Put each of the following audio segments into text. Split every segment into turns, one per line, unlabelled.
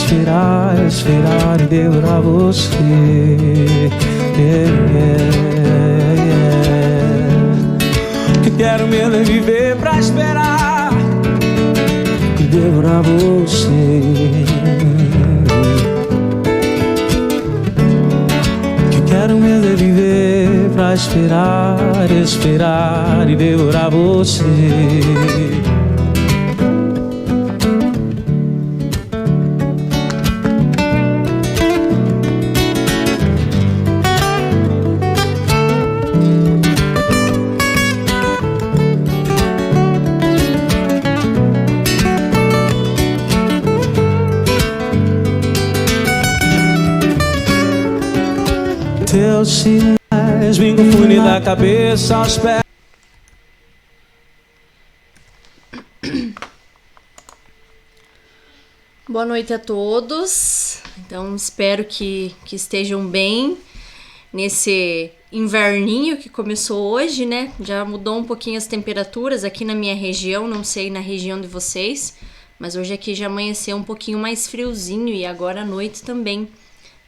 respirar, respirar e devorar você. Que quero mesmo é viver pra esperar e devorar você. Que quero mesmo é viver pra esperar, esperar e devorar você. Teus sinais me confundem da cabeça aos pés.
Boa noite a todos. Então espero que estejam bem nesse inverninho que começou hoje, né? Já mudou um pouquinho as temperaturas aqui na minha região, não sei na região de vocês, mas hoje aqui já amanheceu um pouquinho mais friozinho e agora à noite também.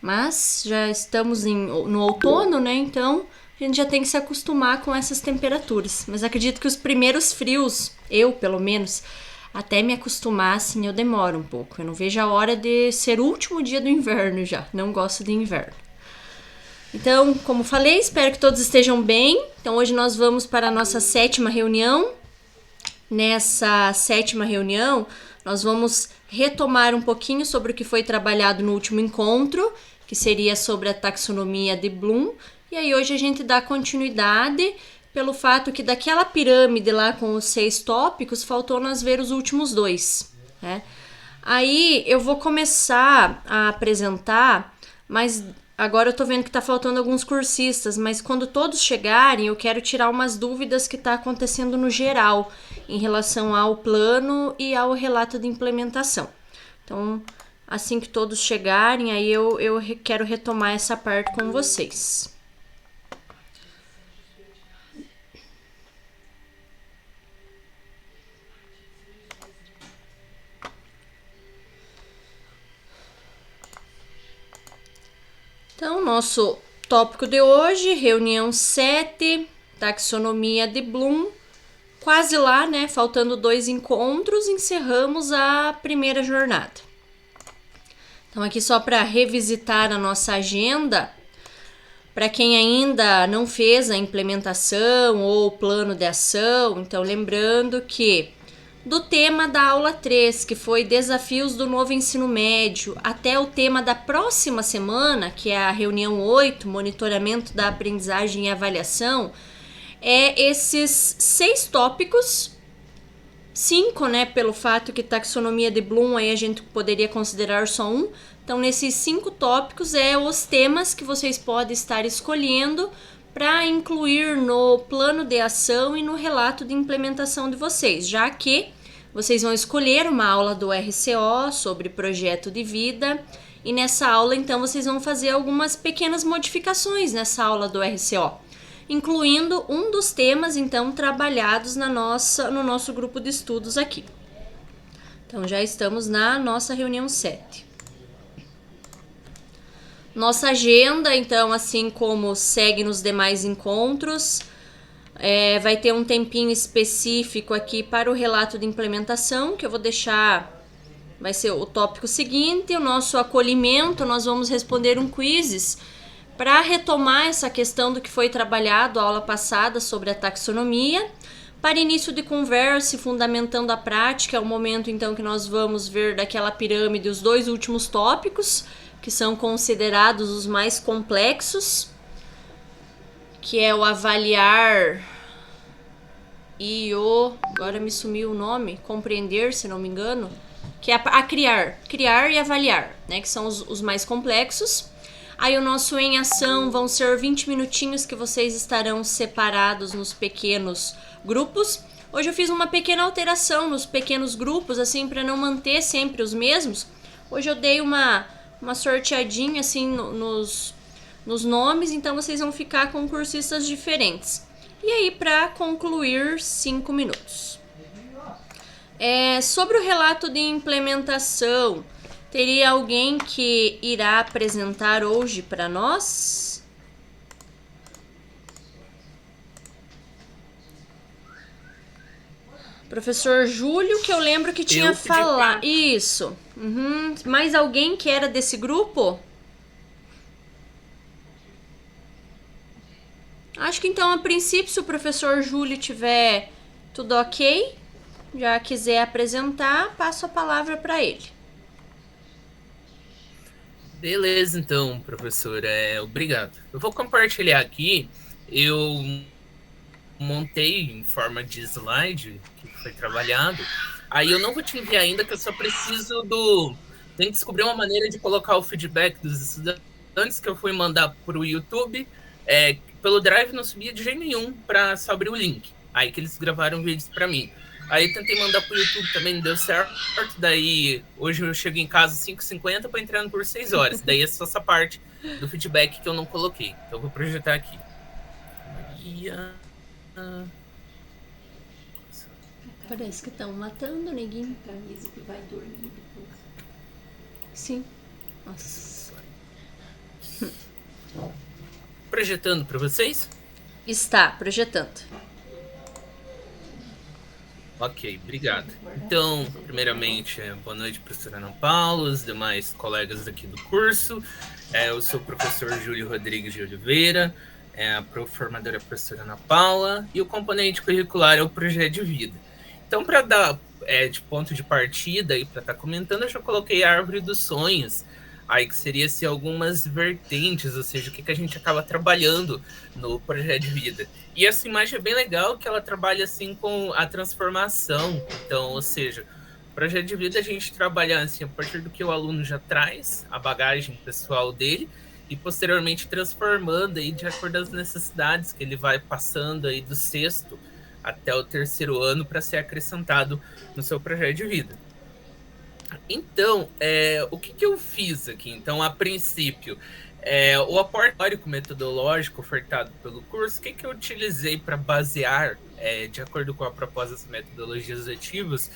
Mas já estamos no outono, né? Então a gente já tem que se acostumar com essas temperaturas. Mas acredito que os primeiros frios, eu pelo menos, até me acostumar, assim, eu demoro um pouco. Eu não vejo a hora de ser o último dia do inverno já. Não gosto de inverno. Então, como falei, espero que todos estejam bem. Então hoje nós vamos para a nossa 7ª reunião. Nessa 7ª reunião, nós vamos retomar um pouquinho sobre o que foi trabalhado no último encontro, que seria sobre a taxonomia de Bloom. E aí hoje a gente dá continuidade pelo fato que daquela pirâmide lá com os 6 tópicos, faltou nós ver os últimos 2, né? Aí eu vou começar a apresentar, mas agora eu tô vendo que tá faltando alguns cursistas, mas quando todos chegarem eu quero tirar umas dúvidas que tá acontecendo no geral, em relação ao plano e ao relato de implementação. Então, assim que todos chegarem, aí eu quero retomar essa parte com vocês. Então, nosso tópico de hoje, reunião 7, taxonomia de Bloom. Quase lá, né? Faltando 2 encontros, encerramos a primeira jornada. Então, aqui só para revisitar a nossa agenda, para quem ainda não fez a implementação ou o plano de ação, então lembrando que do tema da aula 3, que foi desafios do novo ensino médio, até o tema da próxima semana, que é a reunião 8, monitoramento da aprendizagem e avaliação, esses 6 tópicos, 5, né, pelo fato que taxonomia de Bloom aí a gente poderia considerar só um. Então, nesses 5 tópicos os temas que vocês podem estar escolhendo para incluir no plano de ação e no relato de implementação de vocês, já que vocês vão escolher uma aula do RCO sobre projeto de vida e nessa aula, então, vocês vão fazer algumas pequenas modificações nessa aula do RCO, incluindo um dos temas, então, trabalhados no nosso grupo de estudos aqui. Então, já estamos na nossa reunião 7. Nossa agenda, então, assim como segue nos demais encontros, vai ter um tempinho específico aqui para o relato de implementação, que eu vou deixar, vai ser o tópico seguinte. O nosso acolhimento, nós vamos responder um quizzes para retomar essa questão do que foi trabalhado a aula passada sobre a taxonomia. Para início de conversa e fundamentando a prática, é o momento então que nós vamos ver daquela pirâmide os 2 últimos tópicos, que são considerados os mais complexos, que é o avaliar e agora me sumiu o nome, compreender, se não me engano, que é a criar e avaliar, né, que são os mais complexos. Aí o nosso em ação vão ser 20 minutinhos que vocês estarão separados nos pequenos grupos. Hoje eu fiz uma pequena alteração nos pequenos grupos, assim, para não manter sempre os mesmos. Hoje eu dei uma sorteadinha, assim, nos nomes, então vocês vão ficar com cursistas diferentes. E aí, para concluir, 5 minutos. Sobre o relato de implementação, Teria alguém que irá apresentar hoje para nós? Professor Júlio, que eu lembro que tinha falado. Isso. Uhum. Mais alguém que era desse grupo? Acho que então, a princípio, se o professor Júlio tiver tudo ok, já quiser apresentar, passo a palavra para ele.
Beleza, então, professor. Obrigado. Eu vou compartilhar aqui. Eu montei em forma de slide que foi trabalhado. Aí eu não vou te enviar ainda, que eu só preciso do... Tem que descobrir uma maneira de colocar o feedback dos estudantes que eu fui mandar para o YouTube. Pelo Drive não subia de jeito nenhum para só abrir o link. Aí que eles gravaram vídeos para mim. Aí tentei mandar pro YouTube também, não deu certo. Daí, hoje eu chego em casa às 5h50 para entrar no curso 6 horas. Daí é só essa parte do feedback que eu não coloquei. Então eu vou projetar aqui.
Parece que estão matando o neguinho. Camisa que vai dormir depois. Sim. Nossa.
Projetando para vocês?
Está projetando.
Ok, obrigado. Então, primeiramente, boa noite, professora Ana Paula, os demais colegas aqui do curso. Eu sou o professor Júlio Rodrigues de Oliveira, a formadora professora Ana Paula, e o componente curricular é o projeto de vida. Então, para dar de ponto de partida e para estar comentando, eu já coloquei a árvore dos sonhos, aí que seria assim, algumas vertentes, ou seja, o que a gente acaba trabalhando no projeto de vida. E essa imagem é bem legal, que ela trabalha assim com a transformação. Então, ou seja, o projeto de vida a gente trabalha assim, a partir do que o aluno já traz, a bagagem pessoal dele, e posteriormente transformando aí de acordo com as necessidades que ele vai passando aí do 6º até o 3º ano para ser acrescentado no seu projeto de vida. Então, o que eu fiz aqui? Então, a princípio, o aporte teórico-metodológico ofertado pelo curso, o que eu utilizei para basear, de acordo com a proposta das metodologias ativas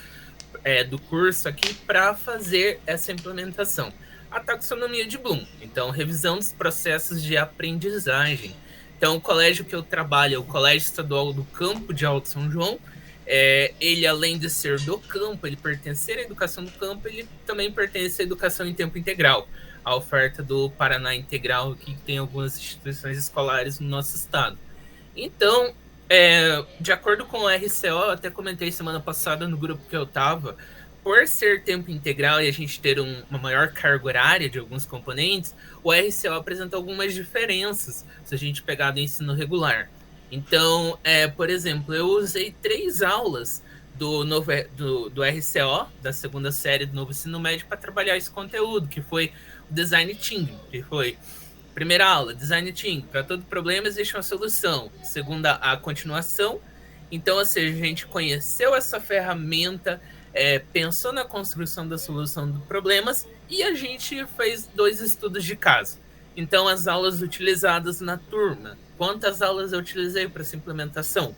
do curso aqui, para fazer essa implementação? A taxonomia de Bloom. Então, revisão dos processos de aprendizagem. Então, o colégio que eu trabalho é o Colégio Estadual do Campo de Alto São João. Ele, além de ser do campo, ele pertencer à educação do campo, ele também pertence à educação em tempo integral, a oferta do Paraná Integral, que tem algumas instituições escolares no nosso estado. Então, de acordo com o RCO, até comentei semana passada no grupo que eu estava, por ser tempo integral e a gente ter uma maior carga horária de alguns componentes, o RCO apresenta algumas diferenças se a gente pegar do ensino regular. Então, por exemplo, eu usei 3 aulas do RCO, da 2ª série do novo ensino médio, para trabalhar esse conteúdo, que foi o Design Thinking, que foi primeira aula, Design Thinking, para todo problema existe uma solução. Segunda, a continuação. Então, ou seja, a gente conheceu essa ferramenta, pensou na construção da solução dos problemas e a gente fez 2 estudos de caso. Então, as aulas utilizadas na turma. Quantas aulas eu utilizei para essa implementação?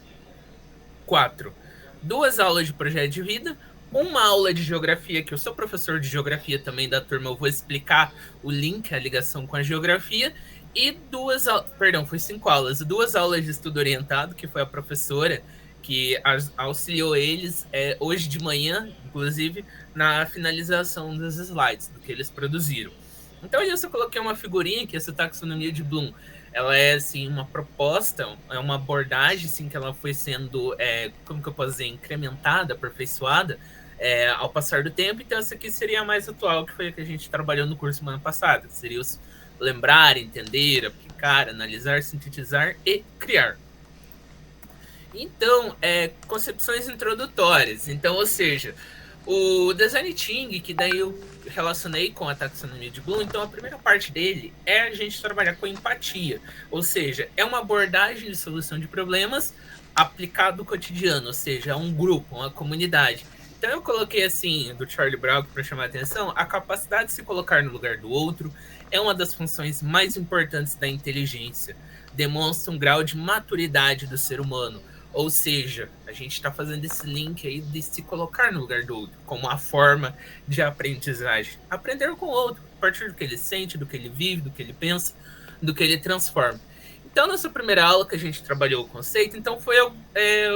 4. 2 aulas de projeto de vida, uma aula de geografia, que eu sou professor de geografia também da turma, eu vou explicar o link, a ligação com a geografia, e 2 aulas, perdão, foi 5 aulas, 2 aulas de estudo orientado, que foi a professora que auxiliou eles hoje de manhã, inclusive, na finalização dos slides, do que eles produziram. Então, eu só coloquei uma figurinha, que essa taxonomia de Bloom, ela é, assim, uma proposta, é uma abordagem, assim, que ela foi sendo, como que eu posso dizer, incrementada, aperfeiçoada, ao passar do tempo. Então, essa aqui seria a mais atual, que foi a que a gente trabalhou no curso semana passada. Seria os lembrar, entender, aplicar, analisar, sintetizar e criar. Então, concepções introdutórias. Então, ou seja, o Design Thinking, que daí eu relacionei com a taxonomia de Bloom, então a primeira parte dele é a gente trabalhar com empatia, ou seja, é uma abordagem de solução de problemas aplicado ao cotidiano, ou seja, é um grupo, uma comunidade. Então eu coloquei assim, do Charlie Brown, para chamar a atenção, a capacidade de se colocar no lugar do outro é uma das funções mais importantes da inteligência, demonstra um grau de maturidade do ser humano, Ou seja, a gente está fazendo esse link aí de se colocar no lugar do outro, como uma forma de aprendizagem. Aprender com o outro, a partir do que ele sente, do que ele vive, do que ele pensa, do que ele transforma. Então, nessa primeira aula que a gente trabalhou o conceito, então foi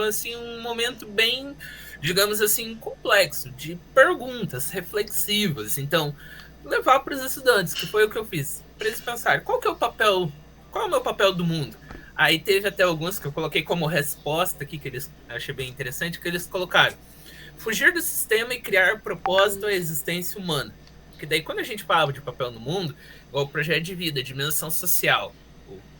assim, um momento bem, digamos assim, complexo, de perguntas reflexivas. Então, levar para os estudantes, que foi o que eu fiz, para eles pensarem, qual é o meu papel do mundo? Aí teve até alguns que eu coloquei como resposta aqui, que eles achei bem interessante, que eles colocaram: fugir do sistema e criar propósito à existência humana. Porque daí, quando a gente fala de papel no mundo, igual o projeto de vida, dimensão social,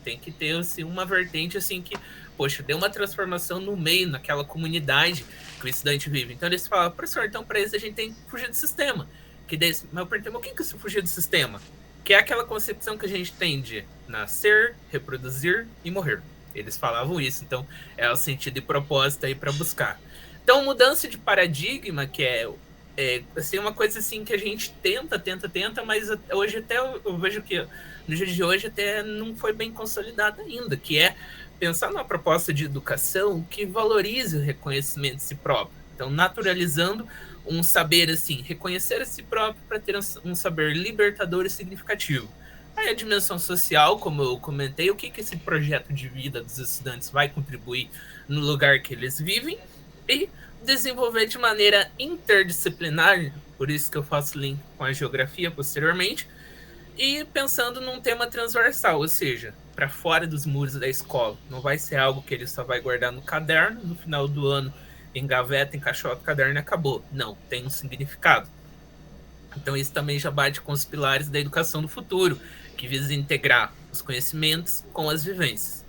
tem que ter assim, uma vertente assim que, poxa, deu uma transformação no meio, naquela comunidade que o estudante vive. Então eles falam: professor, então para isso a gente tem que fugir do sistema. Mas eu perguntei: o que é isso, fugir do sistema? Que é aquela concepção que a gente tem de nascer, reproduzir e morrer. Eles falavam isso, então é o sentido e propósito aí para buscar. Então, mudança de paradigma, que é assim, uma coisa assim que a gente tenta, mas hoje até eu vejo que no dia de hoje até não foi bem consolidada ainda, que é pensar numa proposta de educação que valorize o reconhecimento de si próprio. Então, naturalizando um saber assim, reconhecer a si próprio para ter um saber libertador e significativo. Aí a dimensão social, como eu comentei, o que esse projeto de vida dos estudantes vai contribuir no lugar que eles vivem, e desenvolver de maneira interdisciplinar, por isso que eu faço link com a geografia posteriormente, e pensando num tema transversal, ou seja, para fora dos muros da escola. Não vai ser algo que ele só vai guardar no caderno, no final do ano engaveta, encaixota o caderno e acabou. Não, tem um significado. Então isso também já bate com os pilares da educação do futuro, que visa integrar os conhecimentos com as vivências.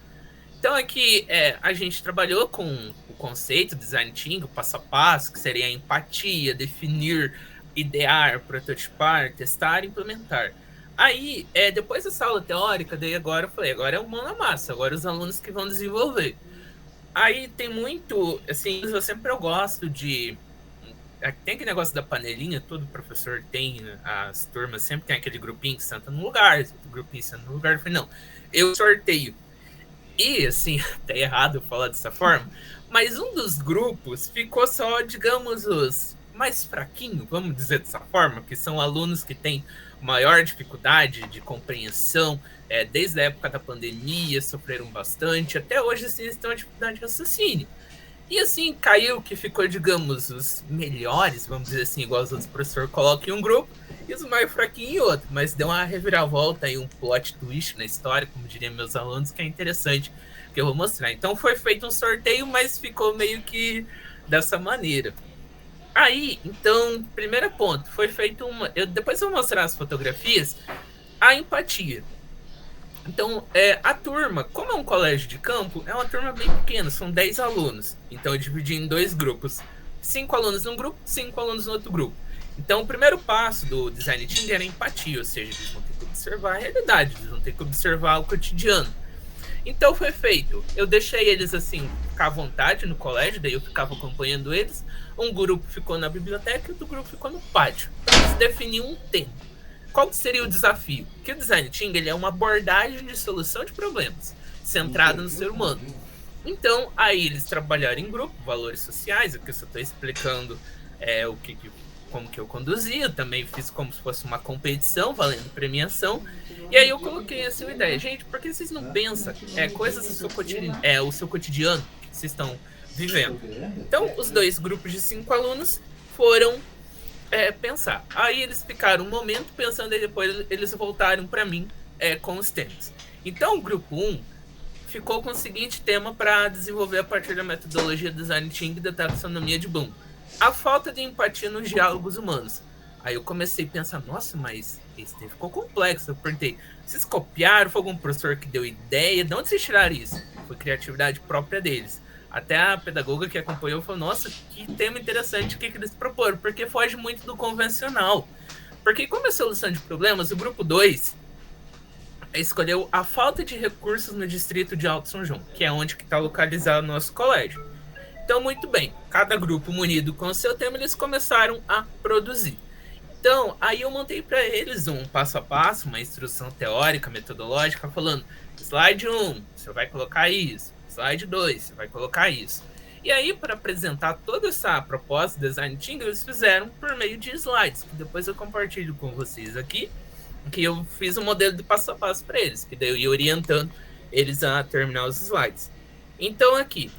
Então aqui a gente trabalhou com o conceito design thinking, o passo a passo, que seria a empatia, definir, idear, prototipar, testar e implementar. Aí, depois dessa aula teórica, daí agora eu falei, agora é o mão na massa, agora os alunos que vão desenvolver. Aí tem muito, assim, eu gosto de... Tem aquele negócio da panelinha, todo professor tem, as turmas sempre tem aquele grupinho que senta num lugar, outro grupinho senta num lugar. Eu falei, não, eu sorteio. E, assim, até errado falar dessa forma, mas um dos grupos ficou só, digamos, os mais fraquinhos, vamos dizer dessa forma, que são alunos que têm maior dificuldade de compreensão, desde a época da pandemia, sofreram bastante, até hoje, assim, eles têm uma dificuldade de raciocínio. E assim, caiu que ficou, digamos, os melhores, vamos dizer assim, igual os outros professores colocam em um grupo, e os mais fraquinhos em outro. Mas deu uma reviravolta aí, um plot twist na história, como diriam meus alunos, que é interessante, que eu vou mostrar. Então foi feito um sorteio, mas ficou meio que dessa maneira. Aí, então, primeiro ponto, foi feito uma... depois eu vou mostrar as fotografias, a empatia. Então, a turma, como é um colégio de campo, é uma turma bem pequena, são 10 alunos. Então, eu dividi em 2 grupos. 5 alunos num grupo, 5 alunos no outro grupo. Então, o primeiro passo do design thinking era a empatia, ou seja, eles vão ter que observar a realidade, eles vão ter que observar o cotidiano. Então, foi feito. Eu deixei eles, assim, ficar à vontade no colégio, daí eu ficava acompanhando eles. Um grupo ficou na biblioteca e outro grupo ficou no pátio. Então, eles definiam um tema. Qual seria o desafio? Que o design thinking ele é uma abordagem de solução de problemas, centrada no ser humano. Então, aí eles trabalharam em grupo, valores sociais, aqui eu só estou explicando como que eu conduzia, eu também fiz como se fosse uma competição, valendo premiação, e aí eu coloquei assim uma ideia, gente, por que vocês não pensam coisas do seu cotidiano, o seu cotidiano que vocês estão vivendo? Então, os 2 grupos de 5 alunos foram pensar. Aí eles ficaram um momento pensando e depois eles voltaram para mim com os temas. Então o grupo 1 ficou com o seguinte tema para desenvolver a partir da metodologia Design Thinking e da taxonomia de Bloom: a falta de empatia nos diálogos humanos. Aí eu comecei a pensar, nossa, mas esse tema ficou complexo. Eu perguntei, vocês copiaram? Foi algum professor que deu ideia? De onde vocês tiraram isso? Foi criatividade própria deles. Até a pedagoga que acompanhou falou, nossa, que tema interessante, o que eles proporam, porque foge muito do convencional. Porque como é solução de problemas, o grupo 2 escolheu a falta de recursos no distrito de Alto São João, que é onde está localizado o nosso colégio. Então, muito bem, cada grupo munido com o seu tema, eles começaram a produzir. Então, aí eu montei para eles um passo a passo, uma instrução teórica, metodológica, falando, slide 1, você vai colocar isso. Slide 2, você vai colocar isso. E aí, para apresentar toda essa proposta de design thinking, eles fizeram por meio de slides, que depois eu compartilho com vocês aqui, que eu fiz um modelo de passo a passo para eles, que daí eu ia orientando eles a terminar os slides. Então, aqui,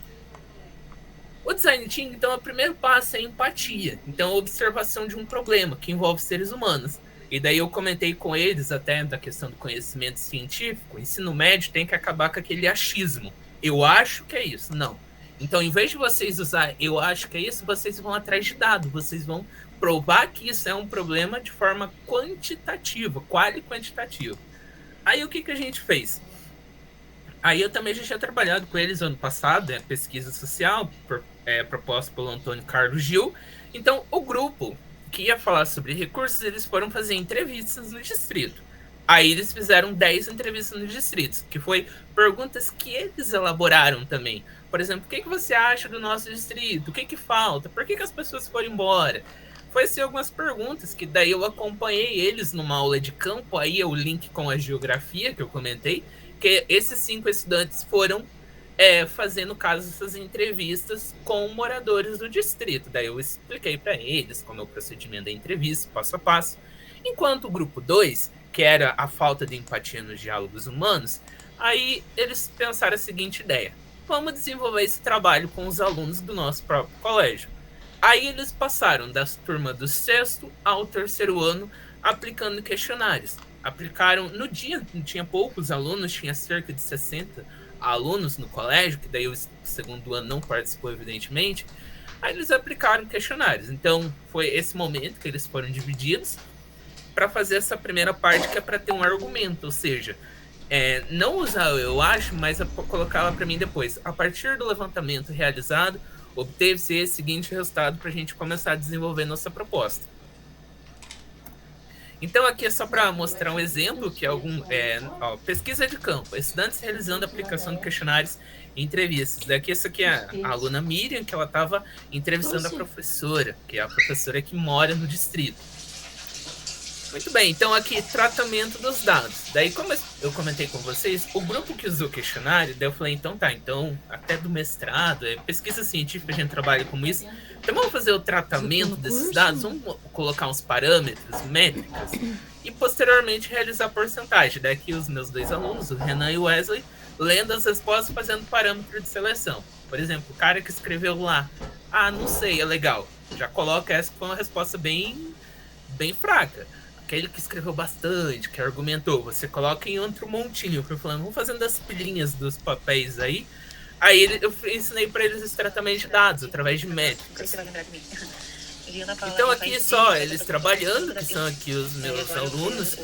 o design thinking, então, o primeiro passo é a empatia. Então, a observação de um problema que envolve seres humanos. E daí eu comentei com eles até da questão do conhecimento científico. O ensino médio tem que acabar com aquele achismo. Eu acho que é isso. Não. Então, em vez de vocês usar eu acho que é isso, vocês vão atrás de dados. Vocês vão provar que isso é um problema de forma quantitativa, quali-quantitativa. Aí, o que a gente fez? Aí eu também já tinha trabalhado com eles ano passado, pesquisa social, proposta pelo Antônio Carlos Gil. Então, o grupo que ia falar sobre recursos, eles foram fazer entrevistas no distrito. Aí eles fizeram 10 entrevistas no distrito, que foi perguntas que eles elaboraram também. Por exemplo, o que você acha do nosso distrito? O que falta? Por que as pessoas foram embora? Foi assim algumas perguntas, que daí eu acompanhei eles numa aula de campo, aí é o link com a geografia que eu comentei, que esses 5 estudantes foram fazendo caso essas entrevistas com moradores do distrito. Daí eu expliquei para eles como é o procedimento da entrevista, passo a passo. Enquanto o grupo 2, que era a falta de empatia nos diálogos humanos, aí eles pensaram a seguinte ideia: vamos desenvolver esse trabalho com os alunos do nosso próprio colégio. Aí eles passaram das turmas do 6º ao 3º ano aplicando questionários. Aplicaram no dia, tinha poucos alunos, tinha cerca de 60 alunos no colégio, que daí o 2º ano não participou, evidentemente. Aí eles aplicaram questionários. Então, foi esse momento que eles foram divididos para fazer essa primeira parte, que é para ter um argumento, ou seja, não usar eu acho, mas colocá-la para mim depois. A partir do levantamento realizado, obteve-se esse seguinte resultado para a gente começar a desenvolver nossa proposta. Então, aqui é só para mostrar um exemplo, que é pesquisa de campo, estudantes realizando a aplicação de questionários e entrevistas. Daqui, essa aqui é a aluna Miriam, que ela estava entrevistando a professora, que é a professora que mora no distrito. Muito bem, então aqui, tratamento dos dados. Daí, como eu comentei com vocês, o grupo que usou o questionário, daí eu falei, então tá, então até do mestrado, pesquisa científica, a gente trabalha com isso. Então vamos fazer o tratamento desses dados, vamos colocar uns parâmetros, métricas, e posteriormente realizar a porcentagem. Daqui os meus 2 alunos, o Renan e o Wesley, lendo as respostas, fazendo parâmetro de seleção. Por exemplo, o cara que escreveu lá, não sei, é legal. Já coloca essa que foi uma resposta bem fraca. Aquele que escreveu bastante, que argumentou, você coloca em outro montinho, foi falando, vamos fazendo as pilhinhas dos papéis aí. Aí eu ensinei para eles esse tratamento de dados, através de métricas. Então aqui só, eles trabalhando, que são aqui os meus alunos.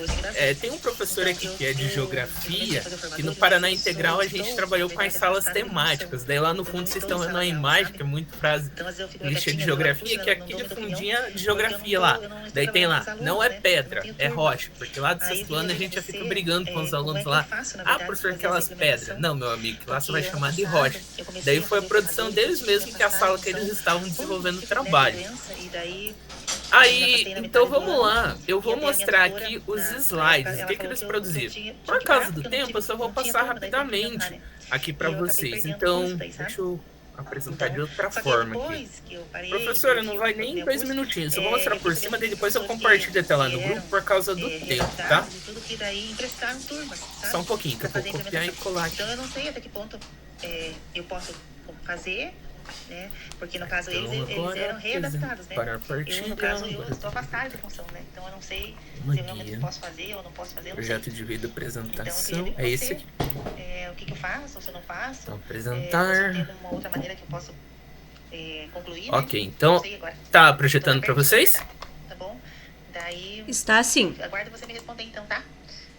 Tem um professor aqui que é de geografia, que no Paraná Integral a gente trabalhou com as salas temáticas. Daí lá no fundo vocês estão vendo uma imagem, que é muito frase clichê de geografia, que é aquele fundinho de geografia lá. Daí tem lá, não é pedra, é rocha. Porque lá do 6º ano a gente já fica brigando com os alunos lá. Professor, aquelas pedras. Não, meu amigo, que lá você vai chamar de rocha. Daí foi a produção deles mesmo, que é a sala que eles estavam desenvolvendo o trabalho. Aí, então vamos lá, eu vou mostrar aqui os slides, o que eles produziram. Por causa do tempo, eu só vou passar rapidamente aqui para vocês. Então, deixa eu apresentar de outra forma aqui. Professora, não vai nem 2 minutinhos, eu vou mostrar por cima, daí depois eu compartilho até lá no grupo por causa do tempo, tá? Só um pouquinho, que eu vou copiar e colar aqui.
Então eu não sei até que ponto eu posso fazer, né? Porque no caso então, eles eram readaptados, né? Eu, no caso, eu estou afastada da função, né? Então eu não sei se eu realmente posso fazer ou não posso fazer.
Projeto de vida, apresentação, então, é esse aqui.
O que eu faço ou se eu não faço.
Então, apresentar.
Se tem uma outra maneira que eu posso concluir.
Ok, né? Então, tá projetando para vocês?
Tá bom? Daí.
Está sim.
Aguardo você me responder então, tá?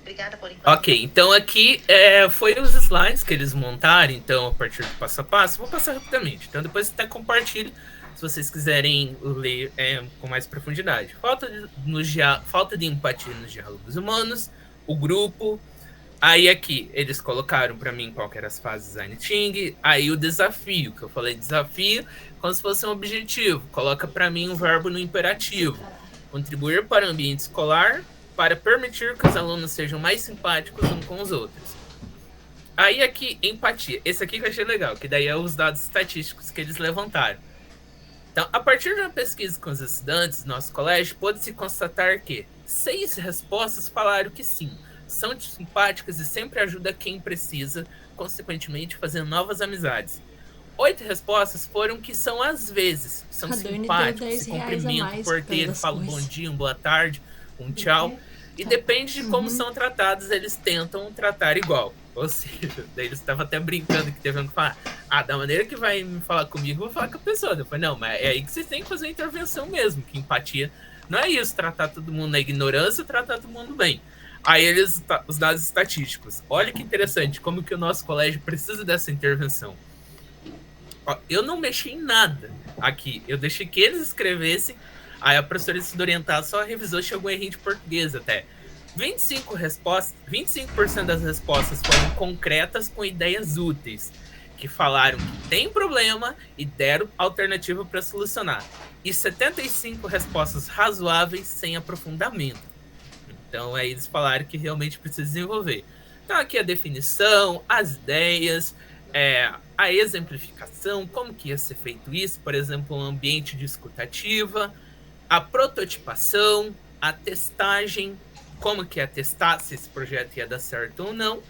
Obrigada por enquanto.
Ok, então aqui foi os slides que eles montaram, então a partir do passo a passo, vou passar rapidamente, então depois até compartilho se vocês quiserem ler com mais profundidade. Falta de empatia nos diálogos humanos, o grupo, aí aqui eles colocaram para mim qual que eram as fases design thinking, aí o desafio, que eu falei desafio, como se fosse um objetivo, coloca para mim um verbo no imperativo, contribuir para o ambiente escolar, para permitir que os alunos sejam mais simpáticos uns com os outros. Aí aqui, empatia. Esse aqui que eu achei legal, que daí é os dados estatísticos que eles levantaram. Então, a partir de uma pesquisa com os estudantes do nosso colégio, pôde-se constatar que 6 respostas falaram que sim, são simpáticas e sempre ajudam quem precisa, consequentemente fazendo novas amizades. 8 respostas foram que são às vezes, são simpáticos, se cumprimentam o porteiro, falam bom dia, boa tarde, um tchau. E depende de como são tratados, eles tentam tratar igual. Ou seja, daí eles estavam até brincando que teve um que falar, da maneira que vai me falar comigo, eu vou falar com a pessoa. Eu falei, não, mas é aí que vocês têm que fazer a intervenção mesmo, que empatia não é isso, tratar todo mundo na ignorância, tratar todo mundo bem. Aí os dados estatísticos. Olha que interessante, como que o nosso colégio precisa dessa intervenção. Ó, eu não mexi em nada aqui, eu deixei que eles escrevessem, aí a professora se orientar só revisou, chegou um errinho de português até. 25% das respostas foram concretas com ideias úteis, que falaram que tem problema e deram alternativa para solucionar. E 75 respostas razoáveis sem aprofundamento. Então aí eles falaram que realmente precisa desenvolver. Então aqui a definição, as ideias, a exemplificação, como que ia ser feito isso, por exemplo, um ambiente de escutativa, a prototipação, a testagem, como que ia testar se esse projeto ia dar certo ou não,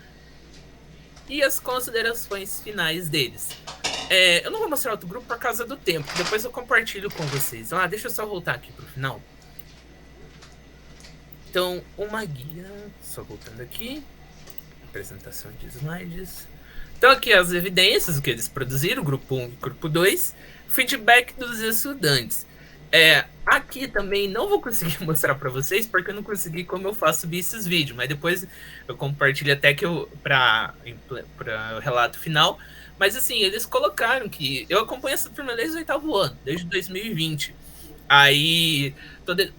e as considerações finais deles. Eu não vou mostrar outro grupo por causa do tempo, depois eu compartilho com vocês. Deixa eu só voltar aqui para o final. Então, uma guia, só voltando aqui, apresentação de slides. Então aqui as evidências, o que eles produziram, grupo 1 e grupo 2, feedback dos estudantes. Aqui também não vou conseguir mostrar para vocês, porque eu não consegui como eu faço subir esses vídeos, mas depois eu compartilho até que para o relato final. Mas assim, eles colocaram que eu acompanho essa turma desde o 8º ano, desde 2020. Aí,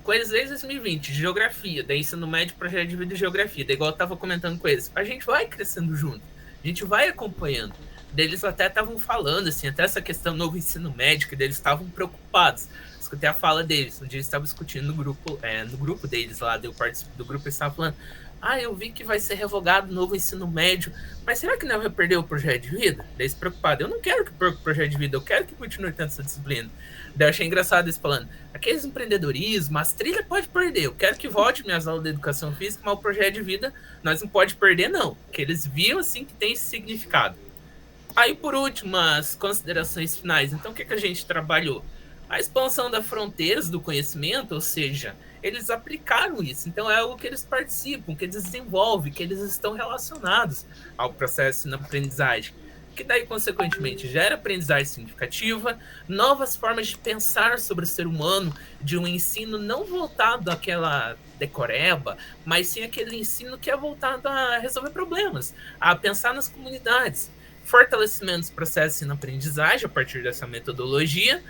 com eles desde 2020, geografia, daí ensino médio, projeto de vida e geografia, daí igual eu tava comentando com eles, a gente vai crescendo junto, a gente vai acompanhando. Daí eles até estavam falando, assim, até essa questão do novo ensino médio, que eles estavam preocupados. Escutei a fala deles, um dia eles estavam discutindo no grupo deles lá, do grupo eles estavam falando, eu vi que vai ser revogado o novo ensino médio, mas será que não vai perder o projeto de vida? Daí eles preocupados, eu não quero que perca o projeto de vida, eu quero que continue tendo essa disciplina. Daí eu achei engraçado eles falando, aqueles empreendedorismo, as trilhas pode perder, eu quero que volte minhas aulas de educação física, mas o projeto de vida nós não pode perder não, porque eles viam assim que tem esse significado. Aí por último, as considerações finais, então o que a gente trabalhou? A expansão das fronteiras do conhecimento, ou seja, eles aplicaram isso, então é algo que eles participam, que eles desenvolvem, que eles estão relacionados ao processo de aprendizagem, que daí, consequentemente, gera aprendizagem significativa, novas formas de pensar sobre o ser humano, de um ensino não voltado àquela decoreba, mas sim aquele ensino que é voltado a resolver problemas, a pensar nas comunidades, fortalecimento dos processos de aprendizagem a partir dessa metodologia,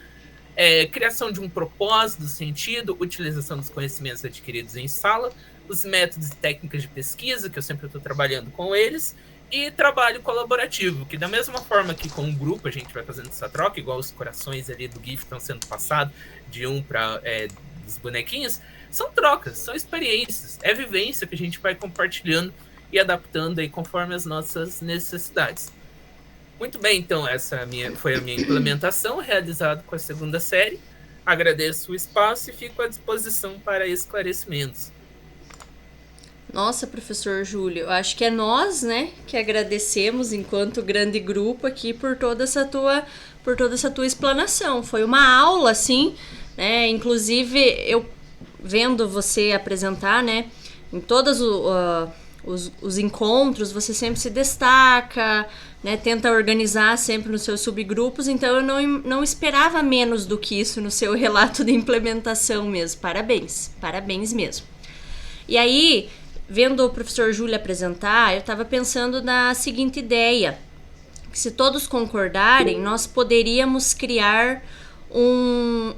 criação de um propósito, sentido, utilização dos conhecimentos adquiridos em sala, os métodos e técnicas de pesquisa, que eu sempre estou trabalhando com eles, e trabalho colaborativo, que da mesma forma que com um grupo a gente vai fazendo essa troca, igual os corações ali do GIF estão sendo passados de um para dos bonequinhos, são trocas, são experiências, é vivência que a gente vai compartilhando e adaptando aí conforme as nossas necessidades. Muito bem, então essa foi a minha implementação realizada com a 2ª série. Agradeço o espaço e fico à disposição para esclarecimentos.
Nossa, professor Júlio, eu acho que é nós, né, que agradecemos enquanto grande grupo aqui por toda essa tua explanação. Foi uma aula, assim, né? Inclusive eu vendo você apresentar, né, em todos os encontros, você sempre se destaca, né, tenta organizar sempre nos seus subgrupos, então eu não esperava menos do que isso no seu relato de implementação mesmo. Parabéns mesmo. E aí, vendo o professor Júlio apresentar, eu estava pensando na seguinte ideia, que se todos concordarem, nós poderíamos criar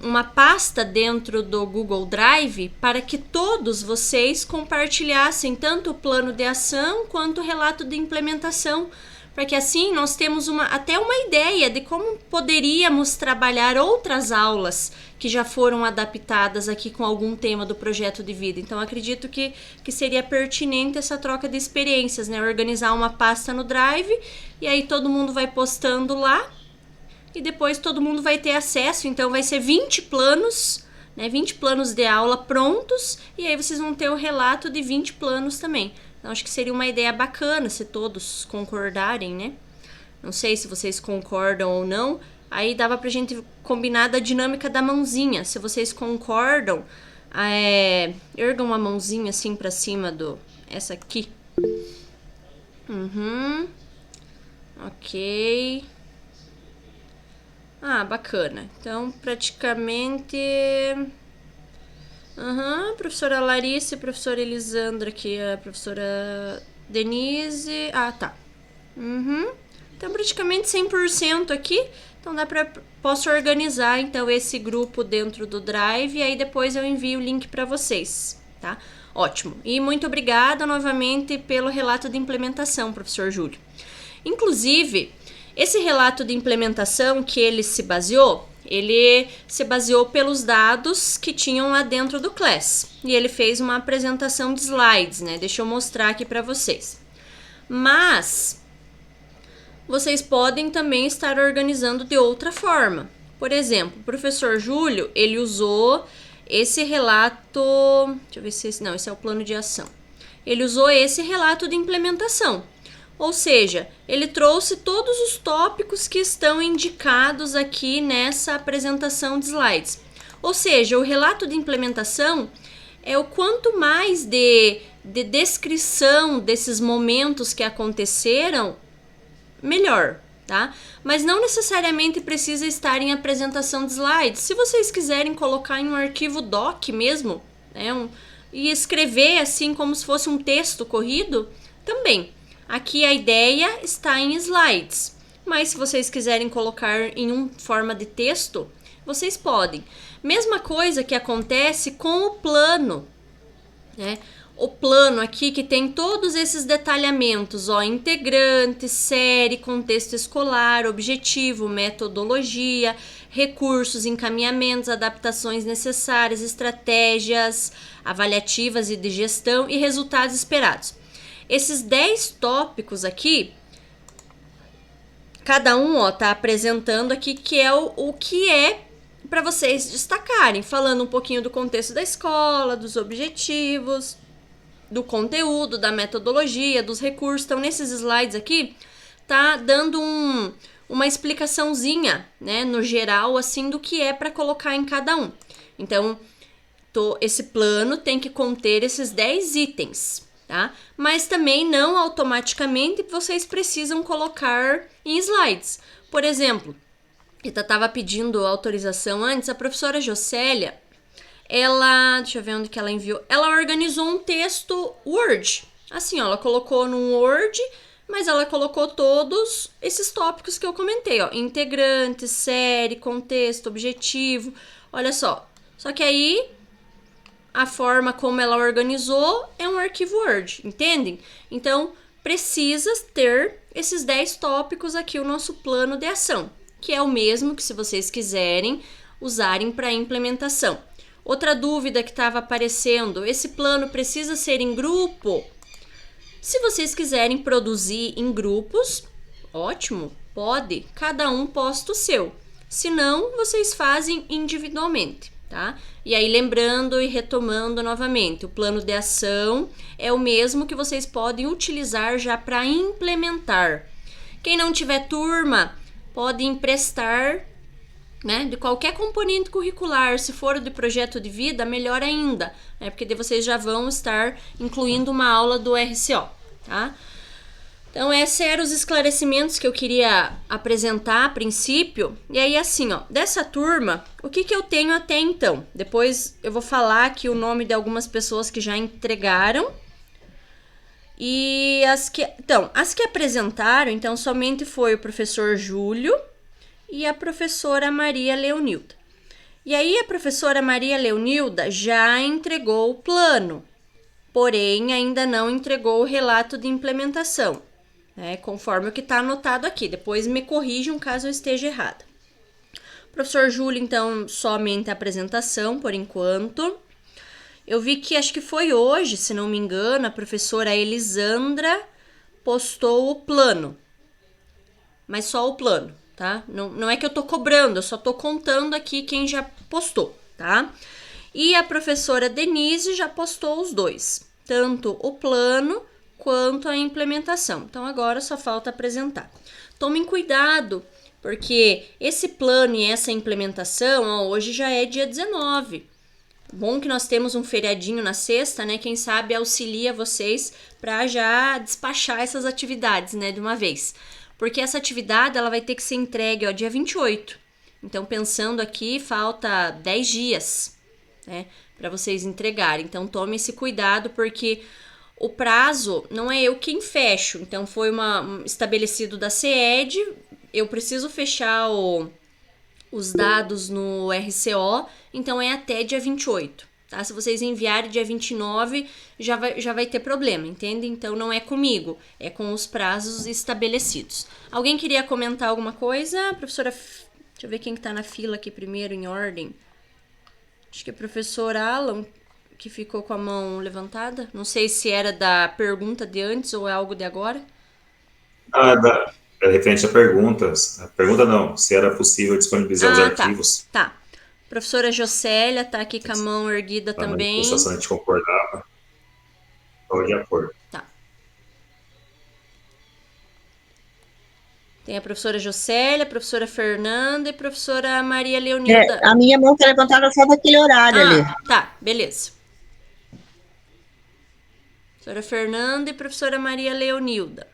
uma pasta dentro do Google Drive para que todos vocês compartilhassem tanto o plano de ação quanto o relato de implementação, Porque assim nós temos até uma ideia de como poderíamos trabalhar outras aulas que já foram adaptadas aqui com algum tema do projeto de vida. Então acredito que seria pertinente essa troca de experiências, né? Organizar uma pasta no Drive e aí todo mundo vai postando lá e depois todo mundo vai ter acesso. Então vai ser 20 planos, né? 20 planos de aula prontos e aí vocês vão ter o relato de 20 planos também. Então, acho que seria uma ideia bacana se todos concordarem, né? Não sei se vocês concordam ou não. Aí dava pra gente combinar da dinâmica da mãozinha. Se vocês concordam, ergam a mãozinha assim pra cima essa aqui. Ok. Bacana. Então, praticamente... professora Larissa e professora Elisandra aqui, a professora Denise. Tá. Então, praticamente 100% aqui. Então, posso organizar, então, esse grupo dentro do Drive e aí depois eu envio o link para vocês, tá? Ótimo. E muito obrigada novamente pelo relato de implementação, professor Júlio. Inclusive, esse relato de implementação que ele se baseou pelos dados que tinham lá dentro do Class. E ele fez uma apresentação de slides, né? Deixa eu mostrar aqui para vocês. Mas vocês podem também estar organizando de outra forma. Por exemplo, o professor Júlio, ele usou esse relato... Deixa eu ver se esse é o plano de ação. Ele usou esse relato de implementação. Ou seja, ele trouxe todos os tópicos que estão indicados aqui nessa apresentação de slides. Ou seja, o relato de implementação é o quanto mais de descrição desses momentos que aconteceram, melhor, tá? Mas não necessariamente precisa estar em apresentação de slides. Se vocês quiserem colocar em um arquivo doc mesmo, né, e escrever assim como se fosse um texto corrido, também. Aqui a ideia está em slides, mas se vocês quiserem colocar em forma de texto, vocês podem. Mesma coisa que acontece com o plano, né? O plano aqui que tem todos esses detalhamentos, integrante, série, contexto escolar, objetivo, metodologia, recursos, encaminhamentos, adaptações necessárias, estratégias avaliativas e de gestão e resultados esperados. Esses 10 tópicos aqui, cada um tá apresentando aqui que é o que é para vocês destacarem, falando um pouquinho do contexto da escola, dos objetivos, do conteúdo, da metodologia, dos recursos. Então, nesses slides aqui, tá dando uma explicaçãozinha, né, no geral, assim, do que é para colocar em cada um. Então, esse plano tem que conter esses 10 itens. Tá? Mas também não automaticamente vocês precisam colocar em slides. Por exemplo, eu estava pedindo autorização antes, a professora Jocélia, deixa eu ver onde que ela enviou, ela organizou um texto Word, assim, ela colocou num Word, mas ela colocou todos esses tópicos que eu comentei, integrante, série, contexto, objetivo, olha só que aí a forma como ela organizou é um arquivo Word, entendem? Então, precisa ter esses 10 tópicos aqui, o nosso plano de ação, que é o mesmo que se vocês quiserem usarem para implementação. Outra dúvida que estava aparecendo, esse plano precisa ser em grupo? Se vocês quiserem produzir em grupos, ótimo, pode, cada um posta o seu. Se não, vocês fazem individualmente. Tá? E aí, lembrando e retomando novamente, o plano de ação é o mesmo que vocês podem utilizar já para implementar. Quem não tiver turma, pode emprestar, né, de qualquer componente curricular. Se for de projeto de vida, melhor ainda, né, porque daí vocês já vão estar incluindo uma aula do RCO. Tá? Então, esses eram os esclarecimentos que eu queria apresentar a princípio. E aí, assim, dessa turma, o que eu tenho até então? Depois eu vou falar aqui o nome de algumas pessoas que já entregaram. E as que apresentaram, então, somente foi o professor Júlio e a professora Maria Leonilda. E aí, a professora Maria Leonilda já entregou o plano, porém, ainda não entregou o relato de implementação. né, conforme o que está anotado aqui. Depois me corrijam caso eu esteja errada. Professor Júlio, então, somente a apresentação por enquanto. Eu vi que acho que foi hoje, se não me engano, a professora Elisandra postou o plano. Mas só o plano, tá? Não é que eu tô cobrando, eu só tô contando aqui quem já postou, tá? E a professora Denise já postou os dois, tanto o plano quanto a implementação. Então agora só falta apresentar. Tomem cuidado, porque esse plano e essa implementação, ó, hoje já é dia 19. Bom que nós temos um feriadinho na sexta, né? Quem sabe auxilia vocês para já despachar essas atividades, né, de uma vez. Porque essa atividade ela vai ter que ser entregue, ó, dia 28. Então, pensando aqui, falta 10 dias, né, para vocês entregarem. Então, tome esse cuidado, porque o prazo não é eu quem fecho. Então, foi estabelecido da CED, eu preciso fechar os dados no RCO, então é até dia 28. Tá? Se vocês enviarem dia 29, já vai ter problema, entende? Então não é comigo, é com os prazos estabelecidos. Alguém queria comentar alguma coisa? Professora, deixa eu ver quem que tá na fila aqui primeiro, em ordem. Acho que é o professor Alan, que ficou com a mão levantada. Não sei se era da pergunta de antes ou é algo de agora.
É referente a perguntas. A pergunta não, se era possível disponibilizar os arquivos.
Tá. Professora Jocélia tá aqui com a mão erguida também.
Na manifestação a gente concordava. Estou de acordo.
Tá. Tem a professora Jocélia, a professora Fernanda e a professora Maria Leonilda.
A minha mão tá levantada só daquele horário ali.
Tá, beleza. Professora Fernanda e professora Maria Leonilda.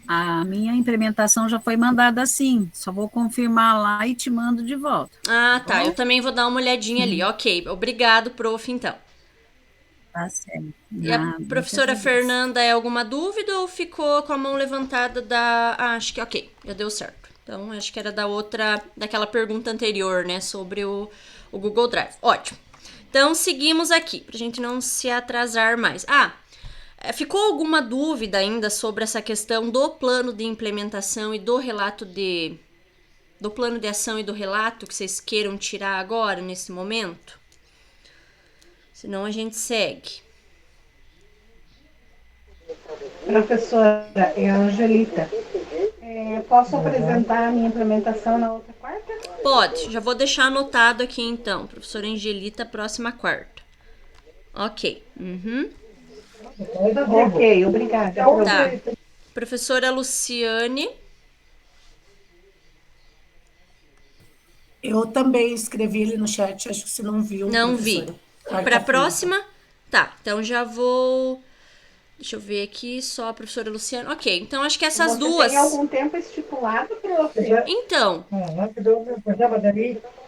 A minha implementação já foi mandada assim. Só vou confirmar lá e te mando de volta.
Ah, tá. Eu também vou dar uma olhadinha ali. Ok. Obrigado, prof, então.
Tá certo.
E a professora Fernanda, é alguma dúvida ou ficou com a mão levantada da... Ah, acho que ok. Já deu certo. Então, acho que era daquela pergunta anterior, né? Sobre o Google Drive. Ótimo. Então, seguimos aqui, pra gente não se atrasar mais. Ficou alguma dúvida ainda sobre essa questão do plano de implementação e do relato do plano de ação e do relato que vocês queiram tirar agora, nesse momento? Senão a gente segue.
Professora, é a Angelita. Posso apresentar a minha implementação na outra quarta?
Pode, já vou deixar anotado aqui então. Professora Angelita, próxima quarta. Ok.
Ok, obrigada.
Tá. Professora Luciane.
Eu também escrevi ele no chat, acho que você não viu.
Não vi. Para a próxima? Tá, então já vou... Deixa eu ver aqui, só a professora Luciane. Ok, então acho que essas duas...
Tem algum tempo estipulado, prof?
Então,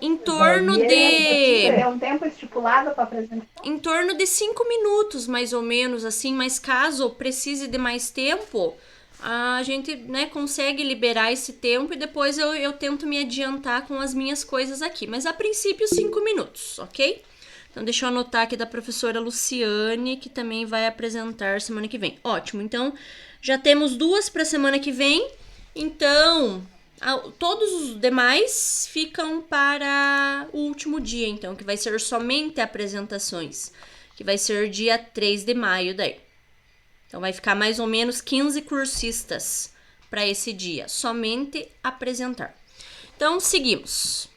em torno de...
É um tempo estipulado para apresentar?
Em torno de 5 minutos, mais ou menos, assim. Mas caso precise de mais tempo, a gente, né, consegue liberar esse tempo e depois eu tento me adiantar com as minhas coisas aqui. Mas a princípio, 5 minutos, ok? Então, deixa eu anotar aqui da professora Luciane, que também vai apresentar semana que vem. Ótimo, então, já temos 2 para semana que vem. Então, todos os demais ficam para o último dia, então, que vai ser somente apresentações, que vai ser dia 3 de maio daí. Então, vai ficar mais ou menos 15 cursistas para esse dia, somente apresentar. Então, seguimos.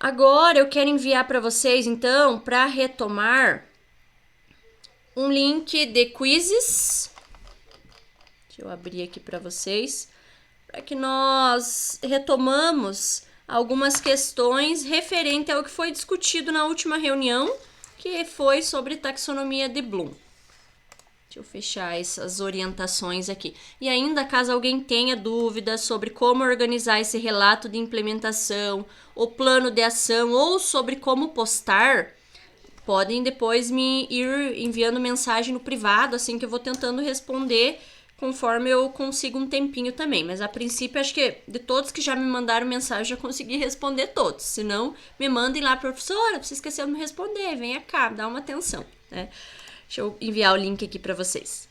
Agora eu quero enviar para vocês, então, para retomar, um link de quizzes. Deixa eu abrir aqui para vocês, para que nós retomamos algumas questões referente ao que foi discutido na última reunião, que foi sobre taxonomia de Bloom. Deixa eu fechar essas orientações aqui. E ainda, caso alguém tenha dúvidas sobre como organizar esse relato de implementação, o plano de ação ou sobre como postar, podem depois me ir enviando mensagem no privado, assim que eu vou tentando responder conforme eu consigo um tempinho também. Mas a princípio, acho que de todos que já me mandaram mensagem, já consegui responder todos. Se não, me mandem lá, professora, você esqueceu de me responder, venha cá, dá uma atenção, né? Deixa eu enviar o link aqui para vocês.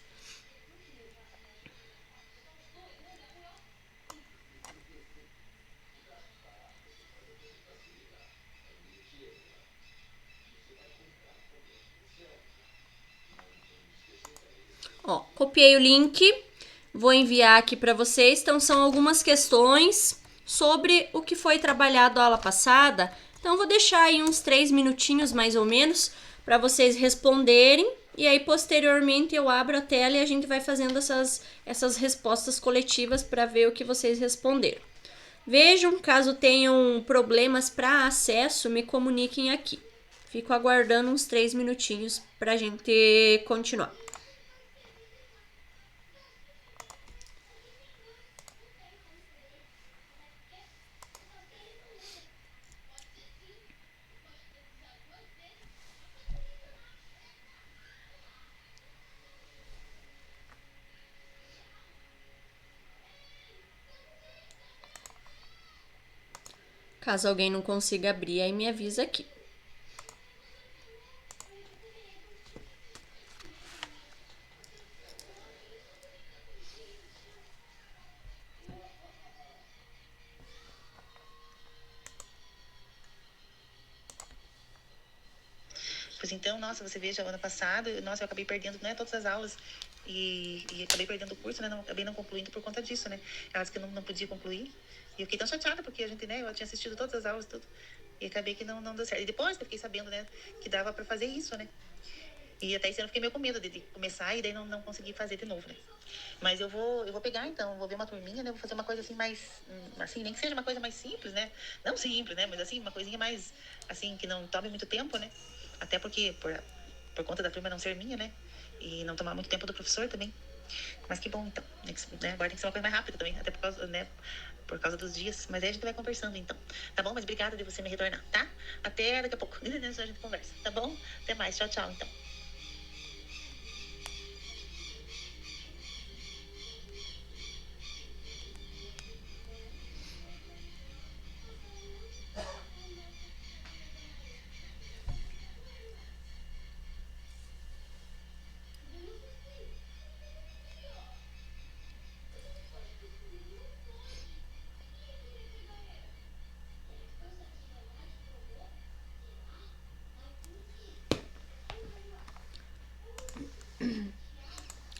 Ó, copiei o link, vou enviar aqui para vocês. Então, são algumas questões sobre o que foi trabalhado a aula passada. Então, vou deixar aí uns 3 minutinhos, mais ou menos, para vocês responderem. E aí, posteriormente, eu abro a tela e a gente vai fazendo essas respostas coletivas para ver o que vocês responderam. Vejam, caso tenham problemas para acesso, me comuniquem aqui. Fico aguardando uns 3 minutinhos para a gente continuar. Caso alguém não consiga abrir, aí me avisa aqui.
Pois então, nossa, você veja, ano passado, nossa, eu acabei perdendo, né, todas as aulas e acabei perdendo o curso, né, acabei não concluindo por conta disso, né. Ela disse que eu não podia concluir e eu fiquei tão chateada porque a gente, né, eu tinha assistido todas as aulas, tudo, e acabei que não deu certo. E depois eu fiquei sabendo, né, que dava pra fazer isso, né. E até esse ano eu fiquei meio com medo de começar e daí não consegui fazer de novo, né. Mas eu vou pegar, então, vou ver uma turminha, né, vou fazer uma coisa assim mais, assim, nem que seja uma coisa mais simples, né. Não simples, né, mas assim, uma coisinha mais, assim, que não tome muito tempo, né. Até porque, por conta da turma não ser minha, né? E não tomar muito tempo do professor também. Mas que bom, então. Né? Agora tem que ser uma coisa mais rápida também, até por causa dos dias. Mas aí a gente vai conversando, então. Tá bom? Mas obrigada de você me retornar, tá? Até daqui a pouco. A gente conversa, tá bom? Até mais. Tchau, tchau, então.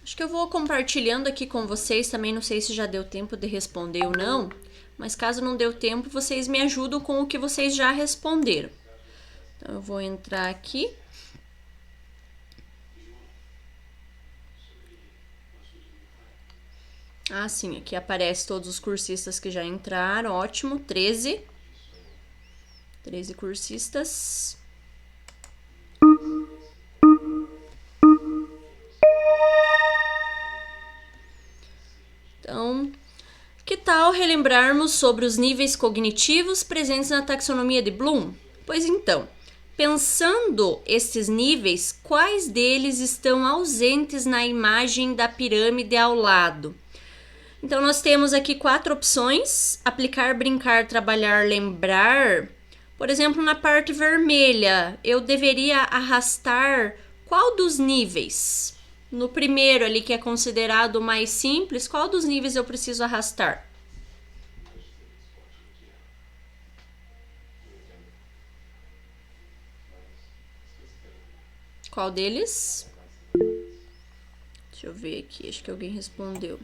Acho que eu vou compartilhando aqui com vocês também, não sei se já deu tempo de responder ou não, mas caso não deu tempo, vocês me ajudam com o que vocês já responderam. Então, eu vou entrar aqui. Ah, sim, aqui aparece todos os cursistas que já entraram, ótimo, 13. 13 cursistas. Então, que tal relembrarmos sobre os níveis cognitivos presentes na taxonomia de Bloom? Pois então, pensando estes níveis, quais deles estão ausentes na imagem da pirâmide ao lado? Então, nós temos aqui 4 opções: aplicar, brincar, trabalhar, lembrar. Por exemplo, na parte vermelha, eu deveria arrastar qual dos níveis? No primeiro ali, que é considerado o mais simples, qual dos níveis eu preciso arrastar? Qual deles? Deixa eu ver aqui, acho que alguém respondeu.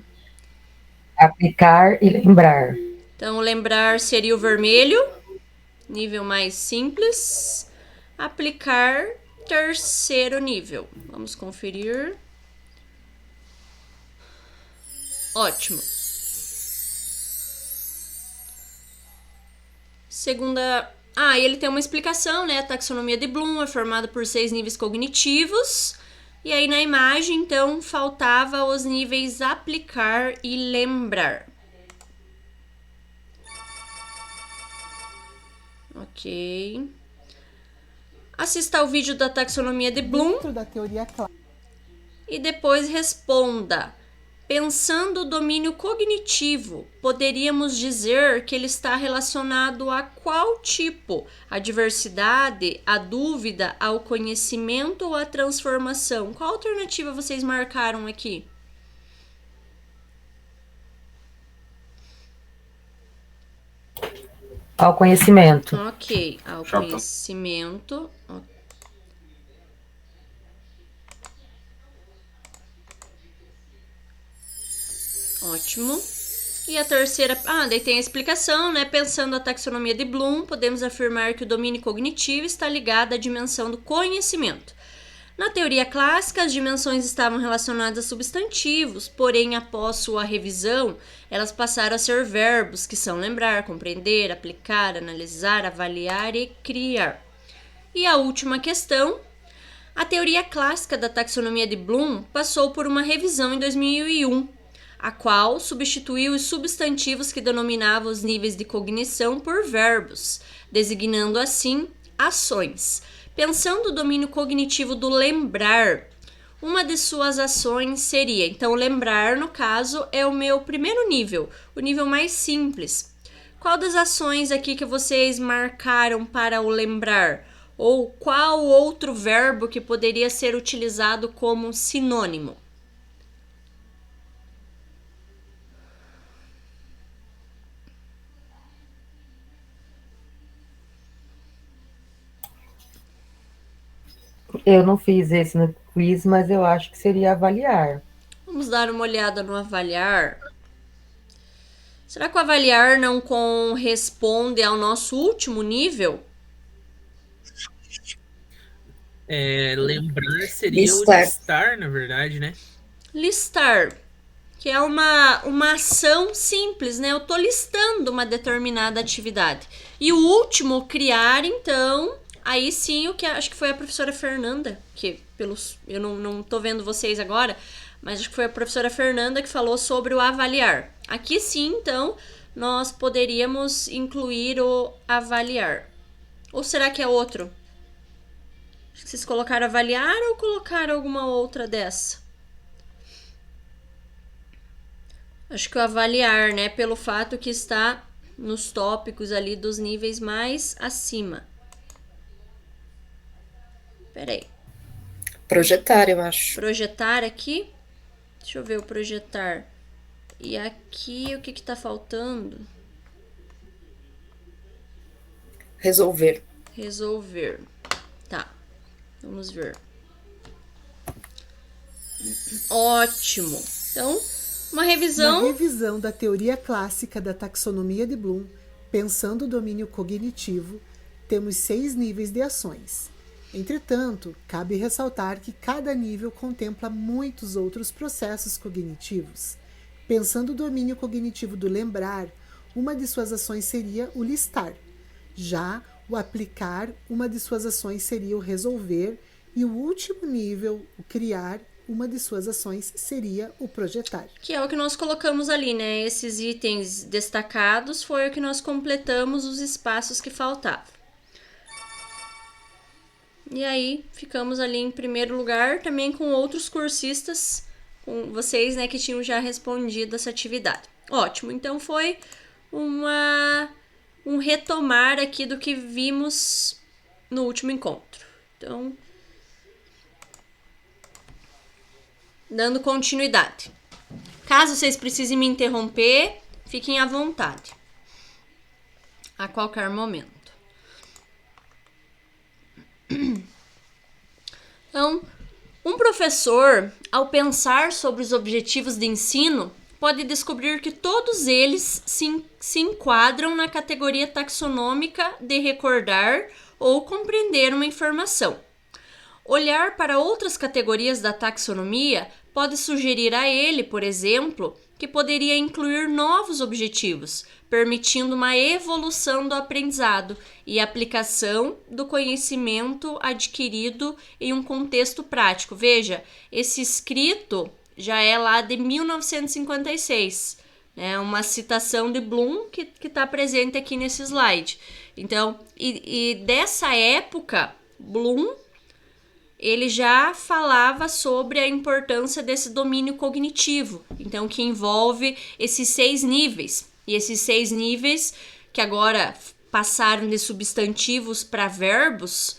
Aplicar e lembrar.
Então, lembrar seria o vermelho, nível mais simples. Aplicar, terceiro nível. Vamos conferir. Ótimo. Segunda... Ah, e ele tem uma explicação, né? A taxonomia de Bloom é formada por 6 níveis cognitivos. E aí na imagem, então, faltava os níveis aplicar e lembrar. Ok. Assista ao vídeo da taxonomia de Bloom.
Dentro da teoria clássica.
E depois responda. Pensando o domínio cognitivo, poderíamos dizer que ele está relacionado a qual tipo? A diversidade, a dúvida, ao conhecimento ou à transformação? Qual alternativa vocês marcaram aqui?
Ao conhecimento.
Ok, ao conhecimento. Ótimo. E a terceira... daí tem a explicação, né? Pensando a taxonomia de Bloom, podemos afirmar que o domínio cognitivo está ligado à dimensão do conhecimento. Na teoria clássica, as dimensões estavam relacionadas a substantivos, porém, após sua revisão, elas passaram a ser verbos, que são lembrar, compreender, aplicar, analisar, avaliar e criar. E a última questão, a teoria clássica da taxonomia de Bloom passou por uma revisão em 2001, a qual substituiu os substantivos que denominavam os níveis de cognição por verbos, designando assim ações. Pensando o domínio cognitivo do lembrar, uma de suas ações seria, então lembrar no caso é o meu primeiro nível, o nível mais simples. Qual das ações aqui que vocês marcaram para o lembrar? Ou qual outro verbo que poderia ser utilizado como sinônimo?
Eu não fiz esse no quiz, mas eu acho que seria avaliar.
Vamos dar uma olhada no avaliar. Será que o avaliar não corresponde ao nosso último nível?
Lembrar seria o listar, na verdade, né?
Listar, que é uma ação simples, né? Eu tô listando uma determinada atividade. E o último, criar, então... Aí sim, o que acho que foi a professora Fernanda, que eu não tô vendo vocês agora, mas acho que foi a professora Fernanda que falou sobre o avaliar. Aqui sim, então, nós poderíamos incluir o avaliar. Ou será que é outro? Acho que vocês colocaram avaliar ou colocaram alguma outra dessa? Acho que o avaliar, né? Pelo fato que está nos tópicos ali dos níveis mais acima. Peraí.
Projetar, eu acho.
Projetar aqui. Deixa eu ver o projetar. E aqui, o que tá faltando?
Resolver.
Resolver. Tá. Vamos ver. Ótimo. Então, uma revisão.
Na revisão da teoria clássica da taxonomia de Bloom, pensando o domínio cognitivo, temos 6 níveis de ações. Entretanto, cabe ressaltar que cada nível contempla muitos outros processos cognitivos. Pensando o domínio cognitivo do lembrar, uma de suas ações seria o listar. Já o aplicar, uma de suas ações seria o resolver. E o último nível, o criar, uma de suas ações seria o projetar.
Que é o que nós colocamos ali, né? Esses itens destacados foi o que nós completamos os espaços que faltavam. E aí, ficamos ali em primeiro lugar, também com outros cursistas, com vocês, né, que tinham já respondido essa atividade. Ótimo, então foi um retomar aqui do que vimos no último encontro. Então, dando continuidade. Caso vocês precisem me interromper, fiquem à vontade, a qualquer momento. Então, um professor, ao pensar sobre os objetivos de ensino, pode descobrir que todos eles se enquadram na categoria taxonômica de recordar ou compreender uma informação. Olhar para outras categorias da taxonomia pode sugerir a ele, por exemplo, que poderia incluir novos objetivos, permitindo uma evolução do aprendizado e aplicação do conhecimento adquirido em um contexto prático. Veja, esse escrito já é lá de 1956, né? Uma citação de Bloom que está presente aqui nesse slide. Então, e dessa época, Bloom ele já falava sobre a importância desse domínio cognitivo, então que envolve esses 6 níveis. E esses 6 níveis que agora passaram de substantivos para verbos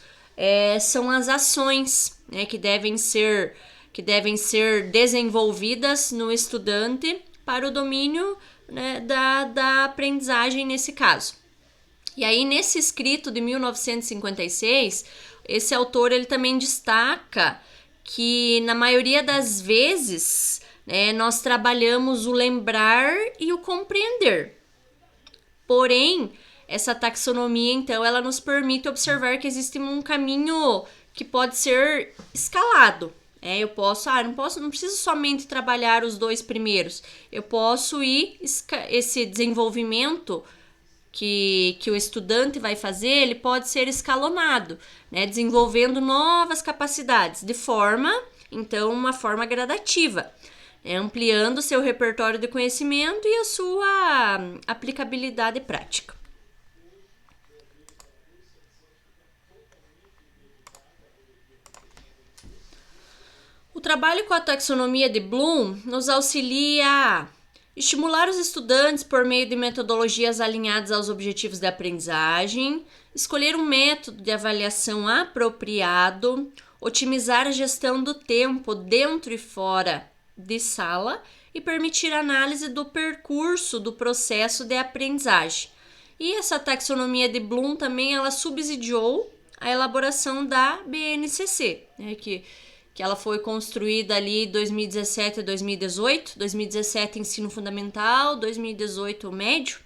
são as ações, né, que devem ser desenvolvidas no estudante para o domínio, né, da aprendizagem nesse caso. E aí, nesse escrito de 1956, esse autor ele também destaca que, na maioria das vezes, né, nós trabalhamos o lembrar e o compreender. Porém, essa taxonomia, então, ela nos permite observar que existe um caminho que pode ser escalado. Eu posso, não preciso somente trabalhar os 2 primeiros. Eu posso ir, esse desenvolvimento que o estudante vai fazer, ele pode ser escalonado, né, desenvolvendo novas capacidades, uma forma gradativa, ampliando seu repertório de conhecimento e a sua aplicabilidade prática. O trabalho com a taxonomia de Bloom nos auxilia a estimular os estudantes por meio de metodologias alinhadas aos objetivos da aprendizagem, escolher um método de avaliação apropriado, otimizar a gestão do tempo dentro e fora de sala e permitir a análise do percurso do processo de aprendizagem. E essa taxonomia de Bloom também ela subsidiou a elaboração da BNCC, né, que ela foi construída ali em 2017 a 2018, 2017 ensino fundamental, 2018 médio,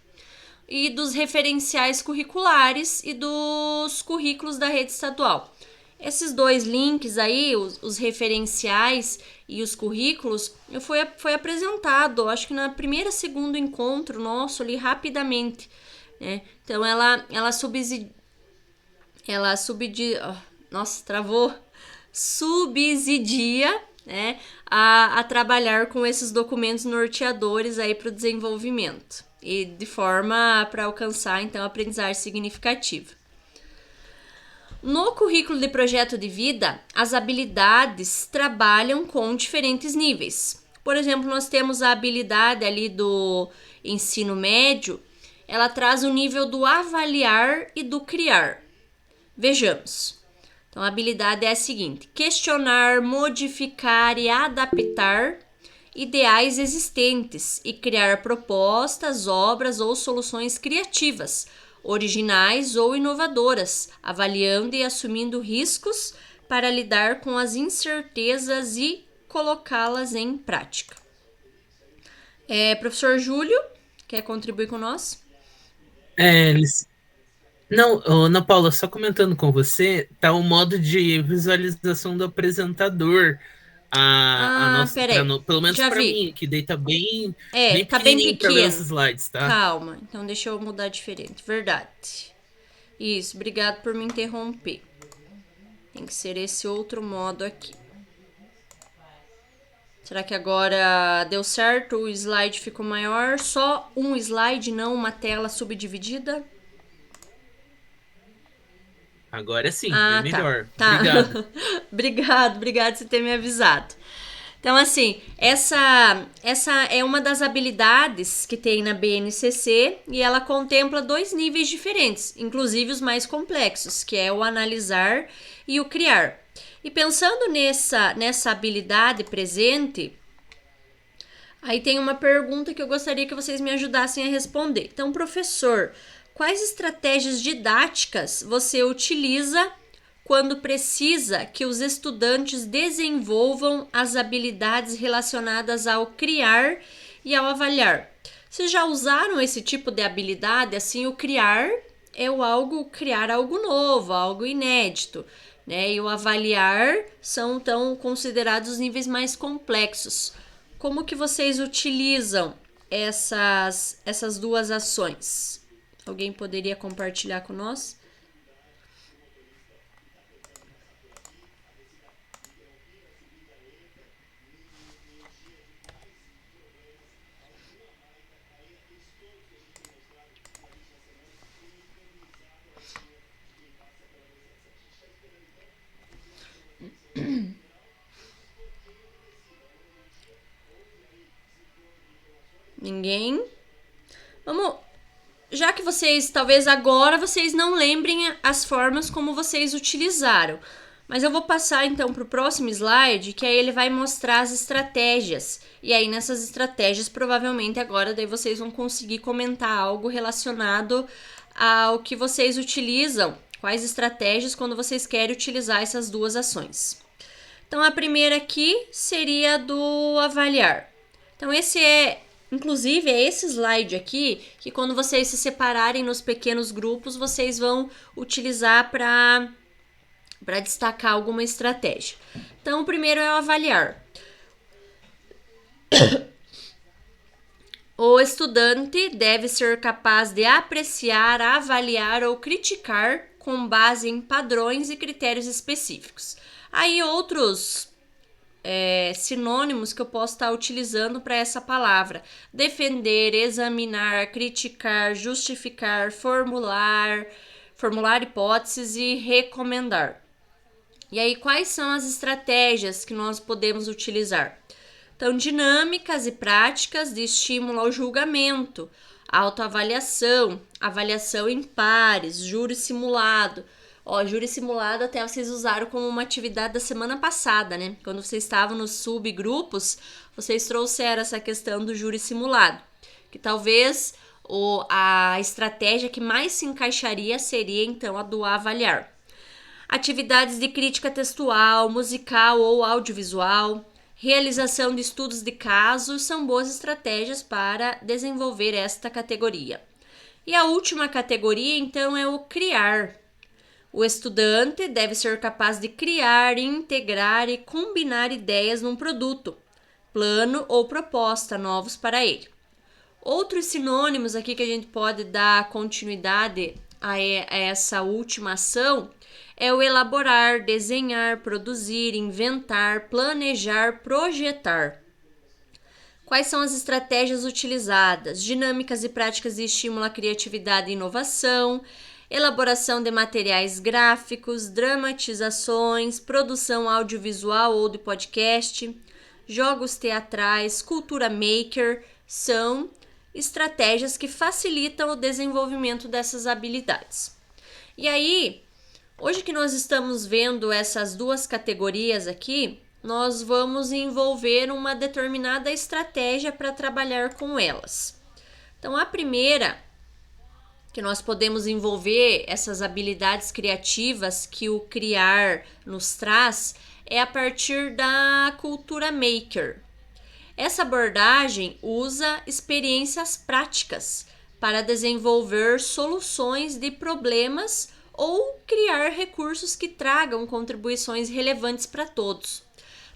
e dos referenciais curriculares e dos currículos da rede estadual. Esses 2 links aí, os referenciais e os currículos, foi apresentado, acho que na primeira, segundo encontro nosso ali rapidamente, né? Então ela subsidia, né, a trabalhar com esses documentos norteadores aí para o desenvolvimento e de forma para alcançar então a aprendizagem significativa. No currículo de projeto de vida, as habilidades trabalham com diferentes níveis. Por exemplo, nós temos a habilidade ali do ensino médio, ela traz o nível do avaliar e do criar. Vejamos. Então, a habilidade é a seguinte: questionar, modificar e adaptar ideais existentes e criar propostas, obras ou soluções criativas, originais ou inovadoras, avaliando e assumindo riscos para lidar com as incertezas e colocá-las em prática. Professor Júlio, quer contribuir com nós?
Não, Ana Paula, só comentando com você, tá o modo de visualização do apresentador. Pelo menos para mim, que daí tá bem pequenininho para ver os slides, tá?
Calma, então deixa eu mudar diferente. Verdade. Isso, obrigado por me interromper. Tem que ser esse outro modo aqui. Será que agora deu certo? O slide ficou maior? Só um slide, não uma tela subdividida?
Agora sim, bem melhor.
Tá.
Obrigado.
Obrigado por ter me avisado. Então, assim, essa é uma das habilidades que tem na BNCC e ela contempla 2 níveis diferentes, inclusive os mais complexos, que é o analisar e o criar. E pensando nessa habilidade presente, aí tem uma pergunta que eu gostaria que vocês me ajudassem a responder. Então, professor, quais estratégias didáticas você utiliza quando precisa que os estudantes desenvolvam as habilidades relacionadas ao criar e ao avaliar? Vocês já usaram esse tipo de habilidade? Assim, o criar é criar algo novo, algo inédito, né? E o avaliar são então considerados os níveis mais complexos. Como que vocês utilizam essas 2 ações? Alguém poderia compartilhar com nós? Ninguém? Vamos... Já que vocês, talvez agora, vocês não lembrem as formas como vocês utilizaram. Mas eu vou passar, então, para o próximo slide, que aí ele vai mostrar as estratégias. E aí, nessas estratégias, provavelmente agora, daí vocês vão conseguir comentar algo relacionado ao que vocês utilizam. Quais estratégias quando vocês querem utilizar essas duas ações. Então, a primeira aqui seria do avaliar. Então, inclusive, é esse slide aqui que quando vocês se separarem nos pequenos grupos, vocês vão utilizar para destacar alguma estratégia. Então, o primeiro é o avaliar. O estudante deve ser capaz de apreciar, avaliar ou criticar com base em padrões e critérios específicos. Aí, outros sinônimos que eu posso estar utilizando para essa palavra: defender, examinar, criticar, justificar, formular hipóteses e recomendar. E aí, quais são as estratégias que nós podemos utilizar? Então, dinâmicas e práticas de estímulo ao julgamento, autoavaliação, avaliação em pares, júri simulado. Júri simulado até vocês usaram como uma atividade da semana passada, né? Quando vocês estavam nos subgrupos, vocês trouxeram essa questão do júri simulado. Que talvez a estratégia que mais se encaixaria seria, então, a do avaliar. Atividades de crítica textual, musical ou audiovisual, realização de estudos de casos são boas estratégias para desenvolver esta categoria. E a última categoria, então, é o criar. O estudante deve ser capaz de criar, integrar e combinar ideias num produto, plano ou proposta novos para ele. Outros sinônimos aqui que a gente pode dar continuidade a essa última ação é o elaborar, desenhar, produzir, inventar, planejar, projetar. Quais são as estratégias utilizadas? Dinâmicas e práticas de estímulo à criatividade e inovação, elaboração de materiais gráficos, dramatizações, produção audiovisual ou de podcast, jogos teatrais, cultura maker, são estratégias que facilitam o desenvolvimento dessas habilidades. E aí, hoje que nós estamos vendo essas duas categorias aqui, nós vamos envolver uma determinada estratégia para trabalhar com elas. Então, a primeira que nós podemos envolver essas habilidades criativas que o criar nos traz é a partir da cultura maker. Essa abordagem usa experiências práticas para desenvolver soluções de problemas ou criar recursos que tragam contribuições relevantes para todos.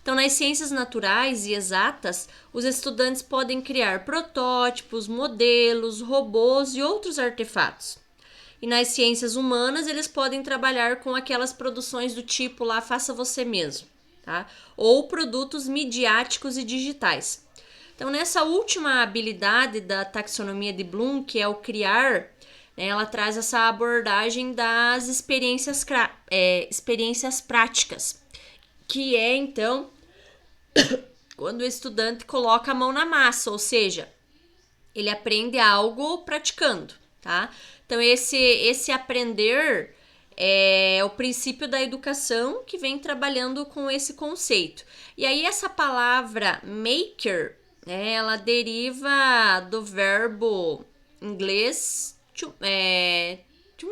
Então, nas ciências naturais e exatas, os estudantes podem criar protótipos, modelos, robôs e outros artefatos. E nas ciências humanas, eles podem trabalhar com aquelas produções do tipo lá, faça você mesmo, tá? Ou produtos midiáticos e digitais. Então, nessa última habilidade da taxonomia de Bloom, que é o criar, né, ela traz essa abordagem das experiências práticas, que é, então, quando o estudante coloca a mão na massa, ou seja, ele aprende algo praticando, tá? Então, esse aprender é o princípio da educação que vem trabalhando com esse conceito. E aí, essa palavra maker, né, ela deriva do verbo inglês to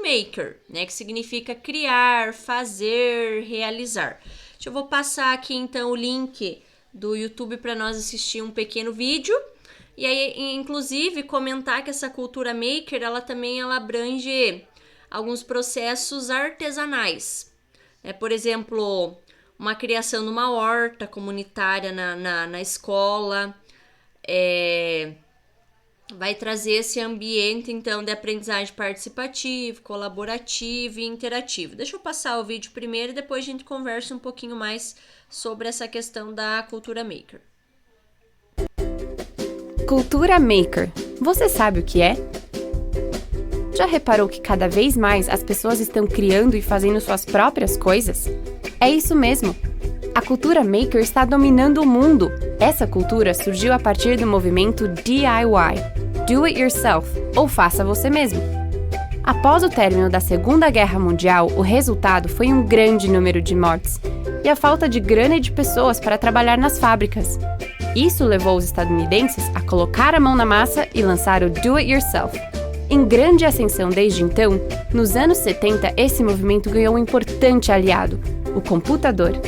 maker, né, que significa criar, fazer, realizar. Eu vou passar aqui, então, o link do YouTube para nós assistir um pequeno vídeo. E aí, inclusive, comentar que essa cultura maker, ela também abrange alguns processos artesanais. Por exemplo, uma criação numa horta comunitária na escola. Vai trazer esse ambiente, então, de aprendizagem participativa, colaborativa e interativa. Deixa eu passar o vídeo primeiro e depois a gente conversa um pouquinho mais sobre essa questão da cultura maker.
Cultura maker. Você sabe o que é? Já reparou que cada vez mais as pessoas estão criando e fazendo suas próprias coisas? É isso mesmo. A cultura maker está dominando o mundo. Essa cultura surgiu a partir do movimento DIY, Do It Yourself, ou Faça Você Mesmo. Após o término da Segunda Guerra Mundial, o resultado foi um grande número de mortes e a falta de grana e de pessoas para trabalhar nas fábricas. Isso levou os estadunidenses a colocar a mão na massa e lançar o Do It Yourself. Em grande ascensão desde então, nos anos 70 esse movimento ganhou um importante aliado, o computador.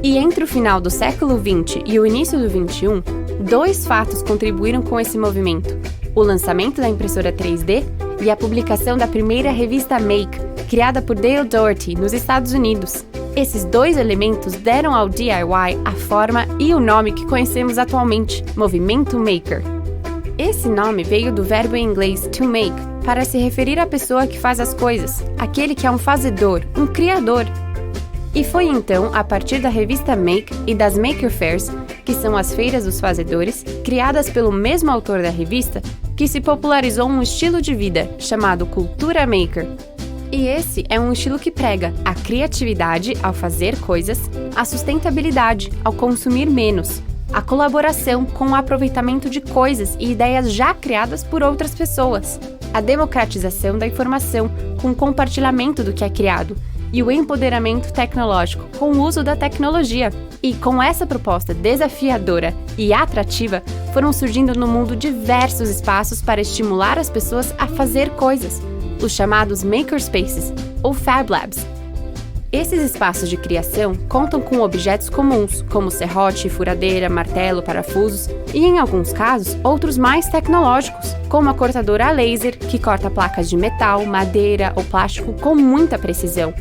E entre o final do século XX e o início do XXI, 2 fatos contribuíram com esse movimento: o lançamento da impressora 3D e a publicação da primeira revista Make, criada por Dale Doherty, nos Estados Unidos. Esses 2 elementos deram ao DIY a forma e o nome que conhecemos atualmente, Movimento Maker. Esse nome veio do verbo em inglês to make, para se referir à pessoa que faz as coisas, aquele que é um fazedor, um criador. E foi então, a partir da revista Make e das Maker Fairs, que são as feiras dos fazedores, criadas pelo mesmo autor da revista, que se popularizou um estilo de vida chamado Cultura Maker. E esse é um estilo que prega a criatividade ao fazer coisas, a sustentabilidade ao consumir menos, a colaboração com o aproveitamento de coisas e ideias já criadas por outras pessoas, a democratização da informação com o compartilhamento do que é criado e o empoderamento tecnológico com o uso da tecnologia. E com essa proposta desafiadora e atrativa, foram surgindo no mundo diversos espaços para estimular as pessoas a fazer coisas, os chamados Makerspaces ou Fab Labs. Esses espaços de criação contam com objetos comuns, como serrote, furadeira, martelo, parafusos e, em alguns casos, outros mais tecnológicos, como a cortadora a laser, que corta placas de metal, madeira ou plástico com muita precisão,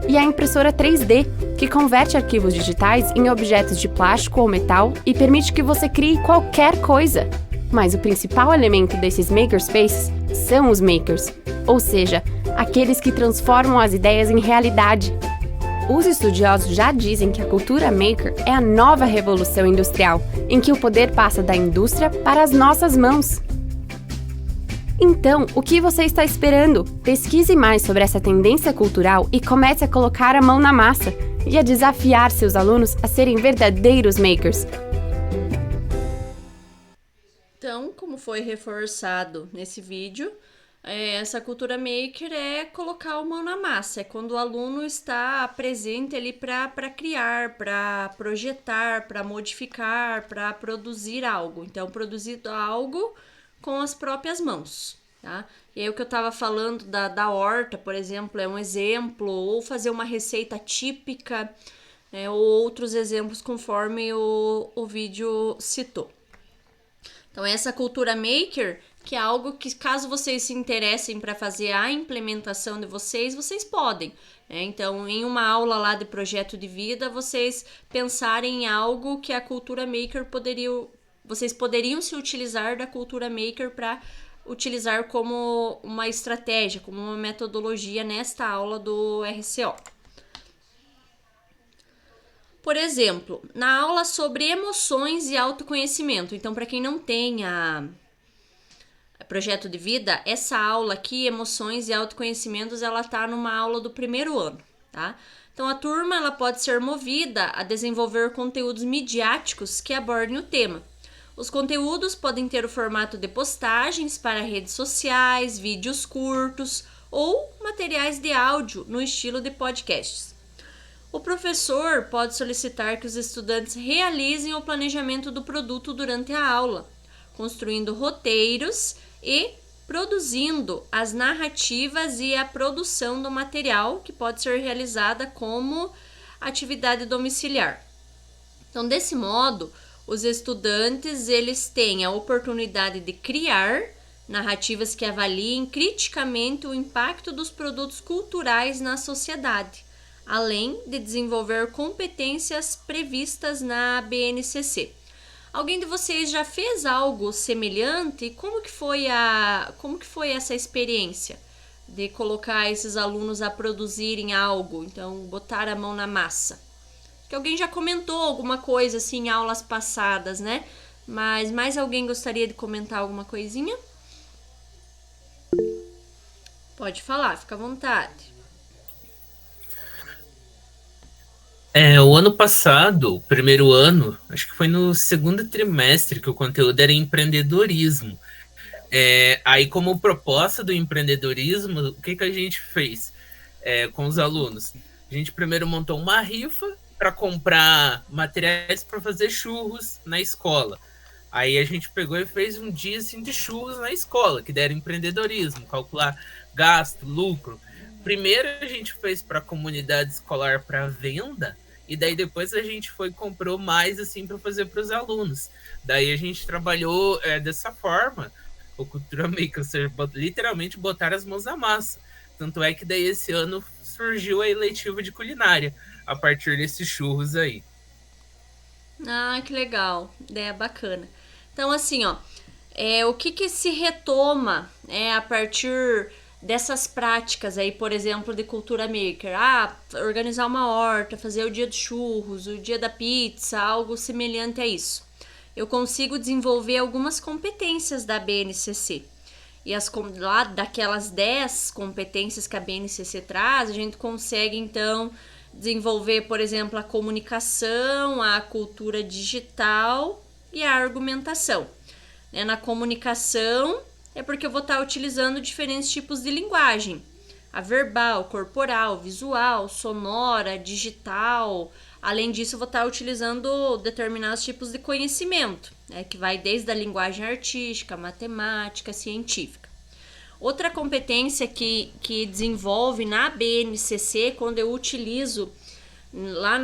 e a impressora 3D, que converte arquivos digitais em objetos de plástico ou metal e permite que você crie qualquer coisa. Mas o principal elemento desses makerspaces são os makers, ou seja, aqueles que transformam as ideias em realidade. Os estudiosos já dizem que a cultura maker é a nova revolução industrial, em que o poder passa da indústria para as nossas mãos. Então, o que você está esperando? Pesquise mais sobre essa tendência cultural e comece a colocar a mão na massa e a desafiar seus alunos a serem verdadeiros makers.
Então, como foi reforçado nesse vídeo, essa cultura maker é colocar a mão na massa, é quando o aluno está presente ali para criar, para projetar, para modificar, para produzir algo. Então, produzir algo com as próprias mãos, tá? E aí o que eu estava falando da horta, por exemplo, é um exemplo, ou fazer uma receita típica, ou outros exemplos conforme o vídeo citou. Então, essa cultura maker, que é algo que, caso vocês se interessem para fazer a implementação de vocês podem. Então, em uma aula lá de projeto de vida, vocês pensarem em algo que a cultura maker vocês poderiam se utilizar da cultura maker para utilizar como uma estratégia, como uma metodologia nesta aula do RCO. Por exemplo, na aula sobre emoções e autoconhecimento. Então, para quem não tem projeto de vida, essa aula aqui, emoções e autoconhecimentos, ela tá numa aula do 1º ano, tá? Então, a turma ela pode ser movida a desenvolver conteúdos midiáticos que abordem o tema. Os conteúdos podem ter o formato de postagens para redes sociais, vídeos curtos ou materiais de áudio no estilo de podcasts. O professor pode solicitar que os estudantes realizem o planejamento do produto durante a aula, construindo roteiros e produzindo as narrativas e a produção do material, que pode ser realizada como atividade domiciliar. Então, desse modo, os estudantes eles têm a oportunidade de criar narrativas que avaliem criticamente o impacto dos produtos culturais na sociedade, além de desenvolver competências previstas na BNCC. Alguém de vocês já fez algo semelhante? Como que foi essa experiência de colocar esses alunos a produzirem algo, então botar a mão na massa? Que alguém já comentou alguma coisa assim em aulas passadas, né? Mas mais alguém gostaria de comentar alguma coisinha? Pode falar, fica à vontade.
O ano passado, o primeiro ano, acho que foi no segundo trimestre que o conteúdo era empreendedorismo. Aí, como proposta do empreendedorismo, o que a gente fez com os alunos? A gente primeiro montou uma rifa para comprar materiais para fazer churros na escola. Aí a gente pegou e fez um dia assim, de churros na escola, que deram empreendedorismo, calcular gasto, lucro. Primeiro a gente fez para a comunidade escolar para venda, e daí depois a gente foi e comprou mais assim para fazer para os alunos. Daí a gente trabalhou dessa forma, o Cultura Maker, ou seja, literalmente botar as mãos na massa. Tanto é que daí esse ano surgiu a eletiva de culinária, a partir desses churros aí.
Ah, que legal, ideia bacana. Então, assim, ó, o que se retoma a partir dessas práticas aí, por exemplo, de Cultura Maker? Organizar uma horta, fazer o dia dos churros, o dia da pizza, algo semelhante a isso. Eu consigo desenvolver algumas competências da BNCC. E lá daquelas 10 competências que a BNCC traz, a gente consegue, então, desenvolver, por exemplo, a comunicação, a cultura digital e a argumentação. Na comunicação, é porque eu vou estar utilizando diferentes tipos de linguagem. A verbal, corporal, visual, sonora, digital. Além disso, eu vou estar utilizando determinados tipos de conhecimento, que vai desde a linguagem artística, matemática, científica. Outra competência que desenvolve na BNCC, quando eu utilizo lá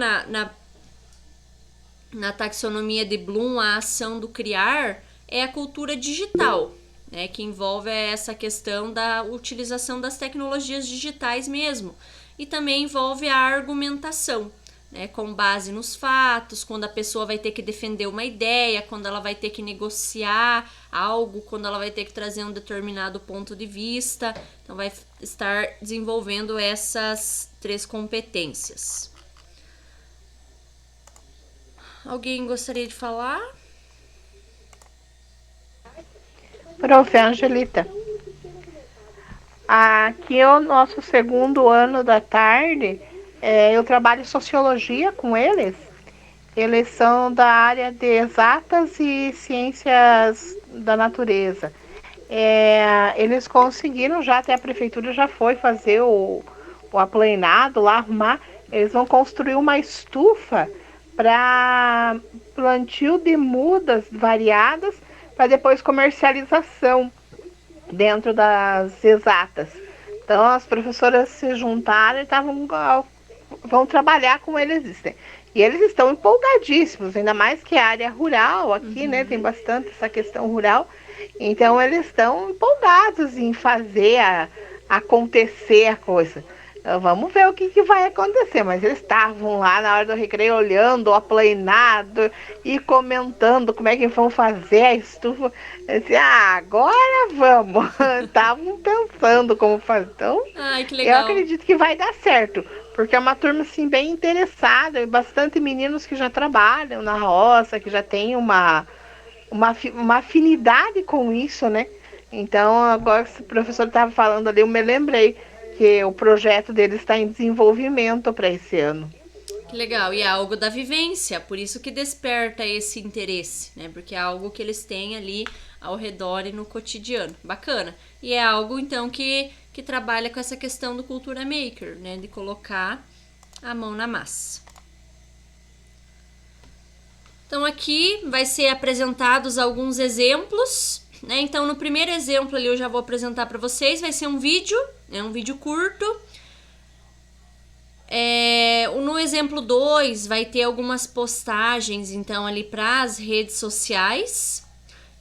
na taxonomia de Bloom a ação do criar, é a cultura digital, que envolve essa questão da utilização das tecnologias digitais mesmo. E também envolve a argumentação, com base nos fatos, quando a pessoa vai ter que defender uma ideia, quando ela vai ter que negociar algo, quando ela vai ter que trazer um determinado ponto de vista. Então, vai estar desenvolvendo essas 3 competências. Alguém gostaria de falar?
Prof. Angelita. Aqui é o nosso segundo ano da tarde. Eu trabalho sociologia com eles. Eles são da área de exatas e ciências da natureza. Eles conseguiram já, até a prefeitura já foi fazer o aplainado lá, arrumar. Eles vão construir uma estufa para plantio de mudas variadas para depois comercialização dentro das exatas. Então as professoras se juntaram e vão trabalhar com eles. E eles estão empolgadíssimos, ainda mais que a área rural aqui, tem bastante essa questão rural. Então eles estão empolgados em fazer acontecer a coisa. Então, vamos ver o que vai acontecer, mas eles estavam lá na hora do recreio olhando o aplainado e comentando como é que vão fazer a estufa. Eu disse, agora vamos. Estavam pensando como fazer. Então,
que legal.
Eu acredito que vai dar certo, porque é uma turma assim, bem interessada, e bastante meninos que já trabalham na roça, que já tem uma afinidade com isso, né? Então, agora que o professor estava falando ali, eu me lembrei que o projeto deles está em desenvolvimento para esse ano.
Que legal, e é algo da vivência, por isso que desperta esse interesse, porque é algo que eles têm ali ao redor e no cotidiano. Bacana. E é algo, então, que trabalha com essa questão do Cultura Maker, de colocar a mão na massa. Então, aqui vai ser apresentados alguns exemplos. Então, no primeiro exemplo ali eu já vou apresentar para vocês, vai ser um vídeo, um vídeo curto. No exemplo 2 vai ter algumas postagens, então, ali para as redes sociais.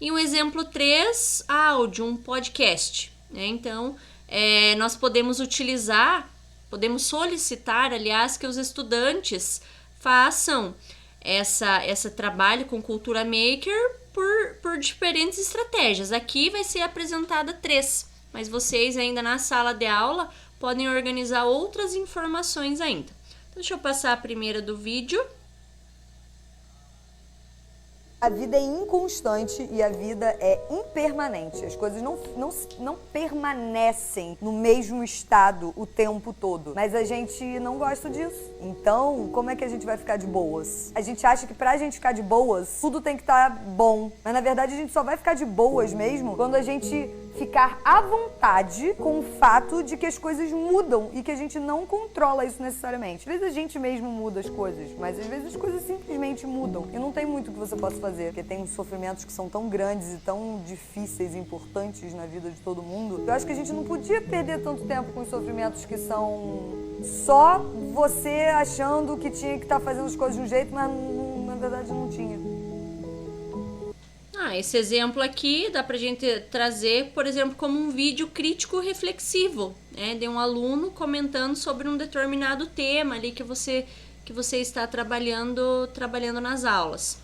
E o exemplo 3, áudio, um podcast. Então, nós podemos solicitar, aliás, que os estudantes façam esse trabalho com Cultura Maker por diferentes estratégias. Aqui vai ser apresentada 3, mas vocês ainda na sala de aula podem organizar outras informações ainda. Então, deixa eu passar a primeira do vídeo.
A vida é inconstante e a vida é impermanente. As coisas não permanecem no mesmo estado o tempo todo. Mas a gente não gosta disso. Então, como é que a gente vai ficar de boas? A gente acha que pra gente ficar de boas, tudo tem que estar bom. Mas na verdade a gente só vai ficar de boas mesmo quando a gente ficar à vontade com o fato de que as coisas mudam e que a gente não controla isso necessariamente. Às vezes a gente mesmo muda as coisas, mas às vezes as coisas simplesmente mudam. E não tem muito que você possa fazer, porque tem sofrimentos que são tão grandes e tão difíceis e importantes na vida de todo mundo. Eu acho que a gente não podia perder tanto tempo com os sofrimentos que são só você achando que tinha que estar fazendo as coisas de um jeito, mas na verdade não tinha.
Esse exemplo aqui dá pra gente trazer, por exemplo, como um vídeo crítico reflexivo, né? De um aluno comentando sobre um determinado tema ali que você está trabalhando nas aulas.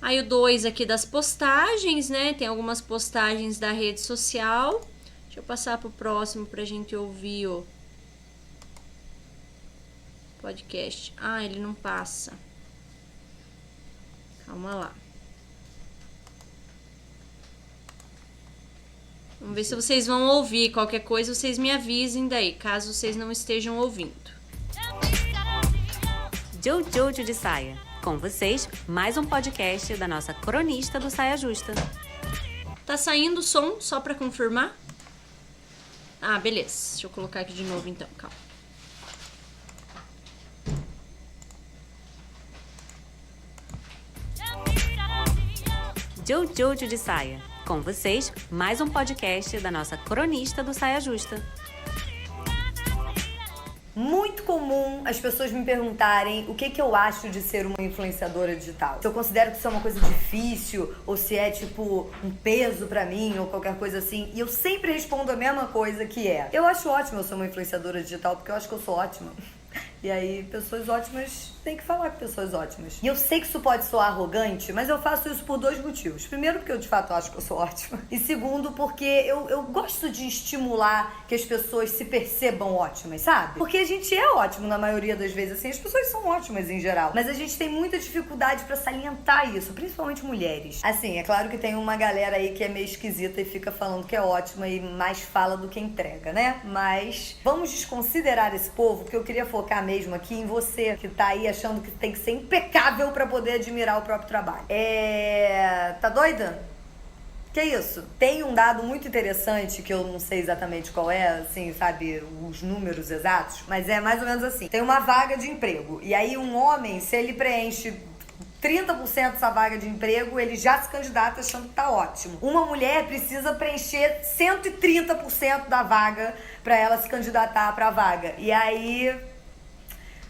Aí o 2 aqui das postagens, né? Tem algumas postagens da rede social. Deixa eu passar pro próximo pra gente ouvir o podcast. Ele não passa. Calma lá. Vamos ver se vocês vão ouvir. Qualquer coisa, vocês me avisem daí, caso vocês não estejam ouvindo.
Jojo de Saia. Com vocês, mais um podcast da nossa cronista do Saia Justa.
Tá saindo o som, só pra confirmar? Beleza. Deixa eu colocar aqui de novo, então. Calma.
Jojo de Saia. Com vocês, mais um podcast da nossa cronista do Saia Justa.
Muito comum as pessoas me perguntarem o que eu acho de ser uma influenciadora digital. Se eu considero que isso é uma coisa difícil, ou se é tipo um peso pra mim, ou qualquer coisa assim. E eu sempre respondo a mesma coisa, que é: eu acho ótimo eu ser uma influenciadora digital, porque eu acho que eu sou ótima. E aí, pessoas ótimas têm que falar com pessoas ótimas. E eu sei que isso pode soar arrogante, mas eu faço isso por 2 motivos. Primeiro, porque eu de fato acho que eu sou ótima. E segundo, porque eu gosto de estimular que as pessoas se percebam ótimas, sabe? Porque a gente é ótimo na maioria das vezes, assim, as pessoas são ótimas em geral. Mas a gente tem muita dificuldade pra salientar isso, principalmente mulheres. Assim, é claro que tem uma galera aí que é meio esquisita e fica falando que é ótima e mais fala do que entrega, né? Mas vamos desconsiderar esse povo, que eu queria focar mesmo aqui em você, que tá aí achando que tem que ser impecável pra poder admirar o próprio trabalho. Tá doida? Que isso? Tem um dado muito interessante, que eu não sei exatamente qual é, assim, sabe, os números exatos, mas é mais ou menos assim. Tem uma vaga de emprego, e aí um homem, se ele preenche 30% dessa vaga de emprego, ele já se candidata achando que tá ótimo. Uma mulher precisa preencher 130% da vaga pra ela se candidatar pra vaga. E aí,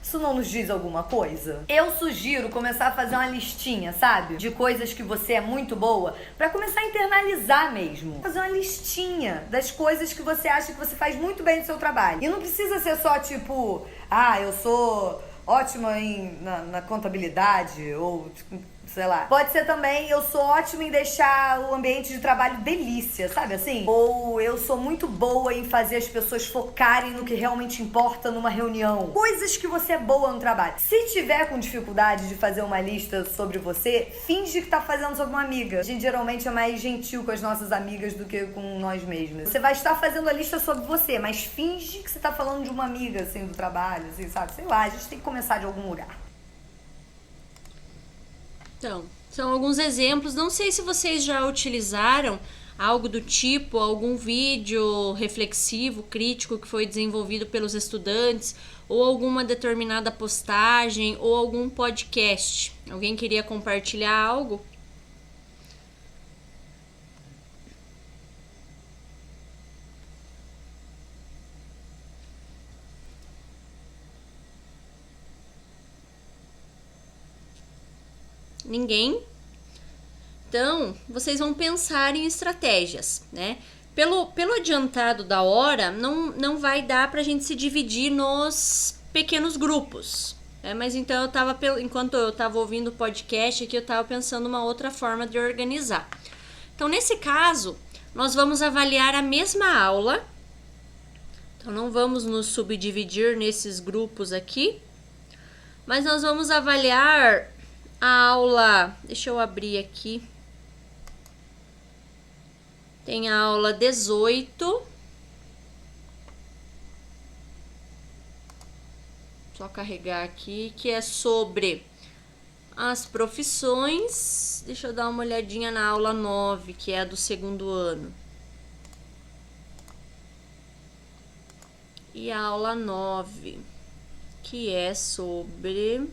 isso não nos diz alguma coisa? Eu sugiro começar a fazer uma listinha, sabe? De coisas que você é muito boa, pra começar a internalizar mesmo. Fazer uma listinha das coisas que você acha que você faz muito bem no seu trabalho. E não precisa ser só tipo, eu sou ótima na contabilidade, ou sei lá. Pode ser também, eu sou ótima em deixar o ambiente de trabalho delícia, sabe assim? Ou eu sou muito boa em fazer as pessoas focarem no que realmente importa numa reunião. Coisas que você é boa no trabalho. Se tiver com dificuldade de fazer uma lista sobre você, finge que tá fazendo sobre uma amiga. A gente geralmente é mais gentil com as nossas amigas do que com nós mesmas. Você vai estar fazendo a lista sobre você, mas finge que você tá falando de uma amiga, assim, do trabalho, assim, sabe? Sei lá, a gente tem que começar de algum lugar.
Então, são alguns exemplos. Não sei se vocês já utilizaram algo do tipo, algum vídeo reflexivo, crítico que foi desenvolvido pelos estudantes, ou alguma determinada postagem, ou algum podcast. Alguém queria compartilhar algo? Ninguém? Então, vocês vão pensar em estratégias, né? Pelo adiantado da hora, não vai dar pra gente se dividir nos pequenos grupos. Mas então, enquanto eu tava ouvindo o podcast aqui, eu tava pensando uma outra forma de organizar. Então, nesse caso, nós vamos avaliar a mesma aula. Então, não vamos nos subdividir nesses grupos aqui, mas nós vamos avaliar a aula, deixa eu abrir aqui. Tem a aula 18. Só carregar aqui, que é sobre as profissões. Deixa eu dar uma olhadinha na aula 9, que é a do 2º ano. E a aula 9, que é sobre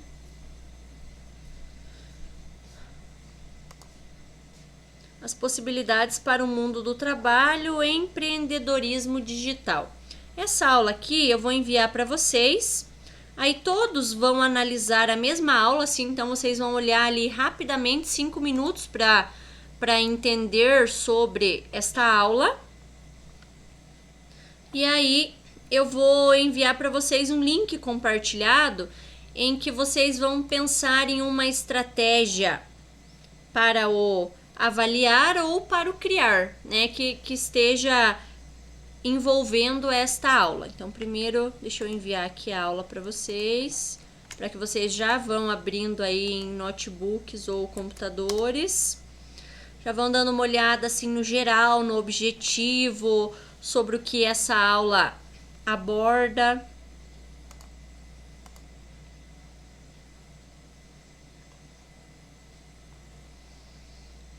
as possibilidades para o mundo do trabalho e empreendedorismo digital. Essa aula aqui eu vou enviar para vocês. Aí todos vão analisar a mesma aula, assim, então vocês vão olhar ali rapidamente 5 minutos para entender sobre esta aula. E aí eu vou enviar para vocês um link compartilhado em que vocês vão pensar em uma estratégia para o avaliar ou para o criar, né, que esteja envolvendo esta aula. Então, primeiro, deixa eu enviar aqui a aula para vocês, para que vocês já vão abrindo aí em notebooks ou computadores. Já vão dando uma olhada assim no geral, no objetivo, sobre o que essa aula aborda.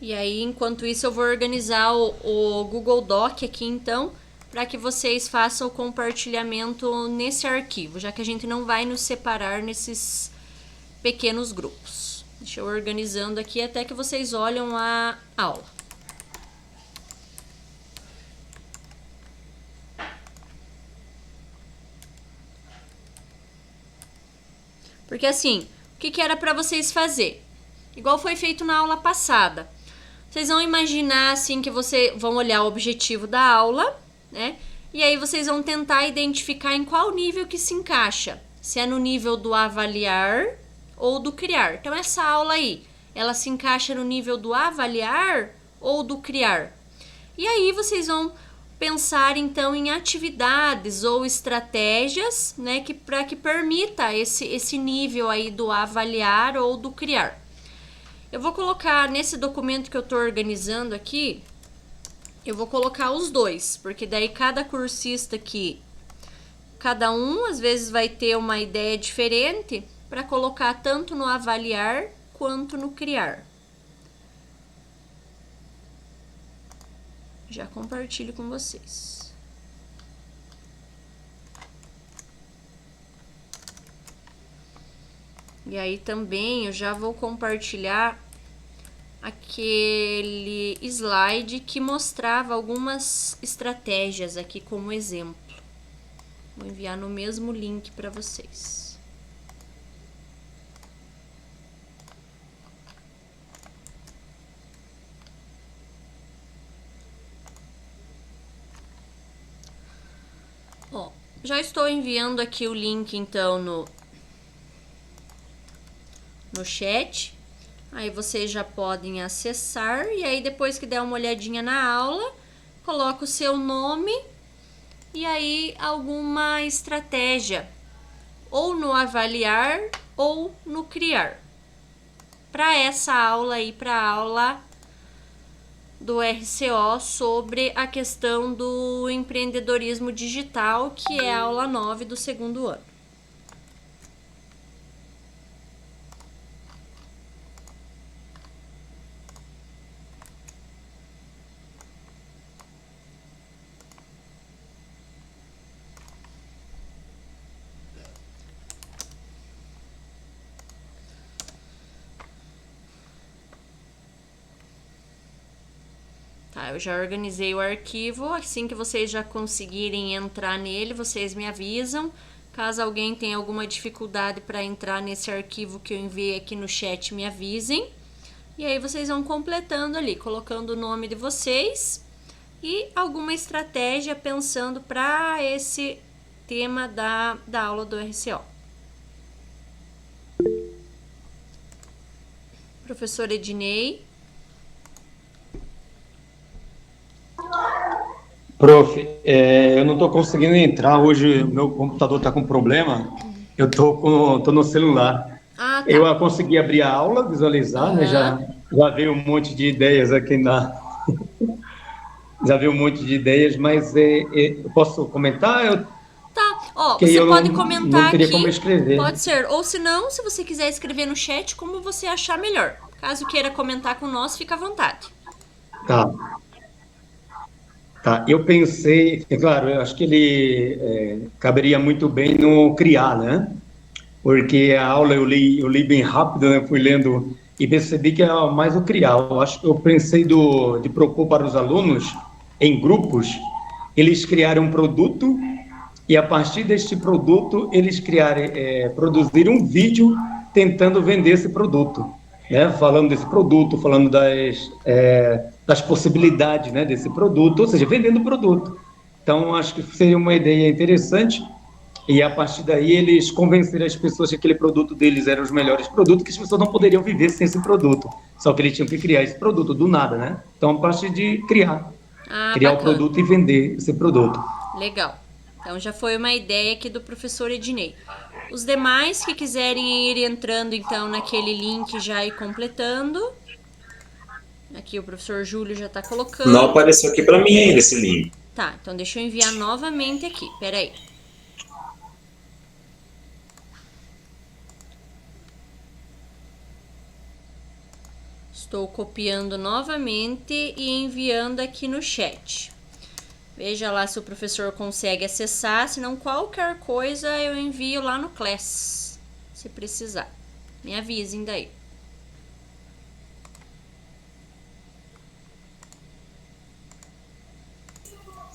E aí, enquanto isso, eu vou organizar o Google Doc aqui, então, para que vocês façam o compartilhamento nesse arquivo, já que a gente não vai nos separar nesses pequenos grupos. Deixa eu organizando aqui até que vocês olham a aula. Porque assim, o que era para vocês fazer? Igual foi feito na aula passada. Vocês vão imaginar assim que vocês vão olhar o objetivo da aula, né? E aí vocês vão tentar identificar em qual nível que se encaixa. Se é no nível do avaliar ou do criar. Então essa aula aí, ela se encaixa no nível do avaliar ou do criar. E aí vocês vão pensar então em atividades ou estratégias, né, para que permita esse nível aí do avaliar ou do criar. Eu vou colocar nesse documento que eu estou organizando aqui, eu vou colocar os dois, porque daí cada cursista aqui, cada um às vezes vai ter uma ideia diferente para colocar tanto no avaliar quanto no criar. Já compartilho com vocês. E aí também eu já vou compartilhar aquele slide que mostrava algumas estratégias aqui como exemplo. Vou enviar no mesmo link para vocês. Ó, já estou enviando aqui o link então no chat. Aí vocês já podem acessar e aí depois que der uma olhadinha na aula, coloca o seu nome e aí alguma estratégia ou no avaliar ou no criar. Para essa aula aí, para a aula do RCO sobre a questão do empreendedorismo digital, que é a aula 9 do 2º ano. Tá, eu já organizei o arquivo, assim que vocês já conseguirem entrar nele, vocês me avisam. Caso alguém tenha alguma dificuldade para entrar nesse arquivo que eu enviei aqui no chat, me avisem. E aí vocês vão completando ali, colocando o nome de vocês e alguma estratégia pensando para esse tema da aula do RCO. Professora Ednei.
Prof, eu não estou conseguindo entrar hoje, meu computador está com problema, eu tô no celular.
Ah, tá.
Eu consegui abrir a aula, visualizar, né? Já veio um monte de ideias aqui já veio um monte de ideias, mas eu posso comentar?
Tá, ó,
Que
você
eu
pode
não
comentar
teria
aqui,
como escrever.
pode ser, ou se não, se você quiser escrever no chat, como você achar melhor. Caso queira comentar com nós, fica à vontade.
Tá, eu pensei, é claro, eu acho que ele caberia muito bem no criar, né? Porque a aula eu li bem rápido, né? Fui lendo e percebi que é mais o criar. Eu acho que eu pensei de propor para os alunos, em grupos, eles criarem um produto e a partir deste produto eles produzir um vídeo tentando vender esse produto, né? Falando desse produto, falando das possibilidades, né, desse produto, ou seja, vendendo o produto. Então, acho que seria uma ideia interessante e a partir daí eles convenceram as pessoas que aquele produto deles era os melhores produtos, que as pessoas não poderiam viver sem esse produto. Só que eles tinham que criar esse produto do nada, né? Então, a partir de criar
Bacana.
o produto e vender esse produto.
Legal. Então já foi uma ideia aqui do professor Ednei. Os demais que quiserem ir entrando então naquele link já ir completando. Aqui o professor Júlio já está colocando.
Não apareceu aqui para mim ainda esse link.
Tá, então deixa eu enviar novamente aqui. Peraí. Estou copiando novamente e enviando aqui no chat. Veja lá se o professor consegue acessar, senão qualquer coisa eu envio lá no Class, se precisar. Me avisem daí.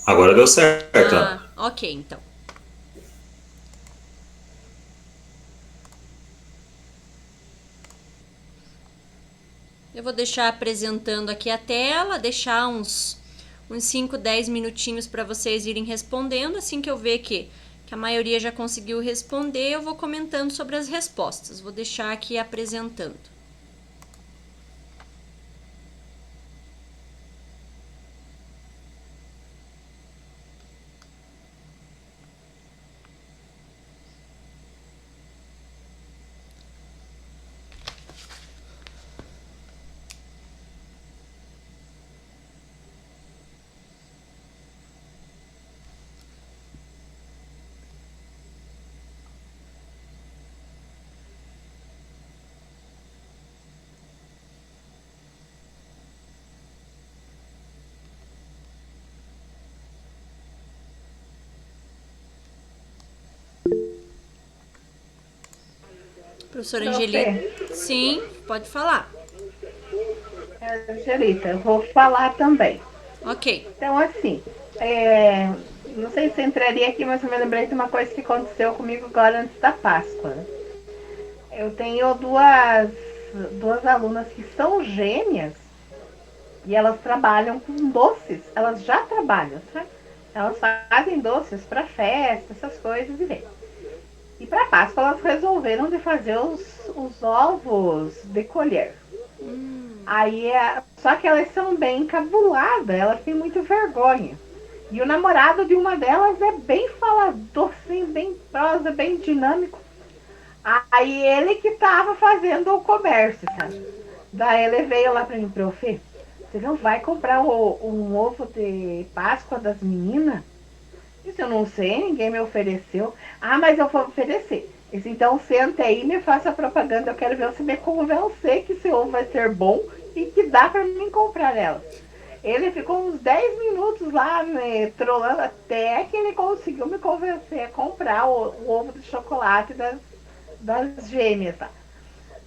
Agora deu certo.
Ok, então. Eu vou deixar apresentando aqui a tela, deixar uns 5, 10 minutinhos para vocês irem respondendo. Assim que eu ver que a maioria já conseguiu responder, eu vou comentando sobre as respostas. Vou deixar aqui apresentando. Professora Angelita. Sim, pode falar.
Angelita, eu vou falar também.
Ok.
Então, assim, não sei se entraria aqui, mas eu me lembrei de uma coisa que aconteceu comigo agora antes da Páscoa. Eu tenho duas alunas que são gêmeas e elas trabalham com doces. Elas já trabalham, sabe? Elas fazem doces para festa, essas coisas e vem. E para Páscoa elas resolveram de fazer os ovos de colher. Aí, só que elas são bem encabuladas, elas têm muita vergonha. E o namorado de uma delas é bem falador, assim, bem prosa, bem dinâmico. Aí ele que tava fazendo o comércio, sabe? Daí ele veio lá para mim, prof, você não vai comprar um ovo de Páscoa das meninas? Isso eu não sei, ninguém me ofereceu. Ah, mas eu vou oferecer. Disse, então senta aí e me faça propaganda. Eu quero ver você me convencer que esse ovo vai ser bom e que dá para mim comprar ela. Ele ficou uns 10 minutos lá me trolando até que ele conseguiu me convencer a comprar o ovo de chocolate das gêmeas, tá?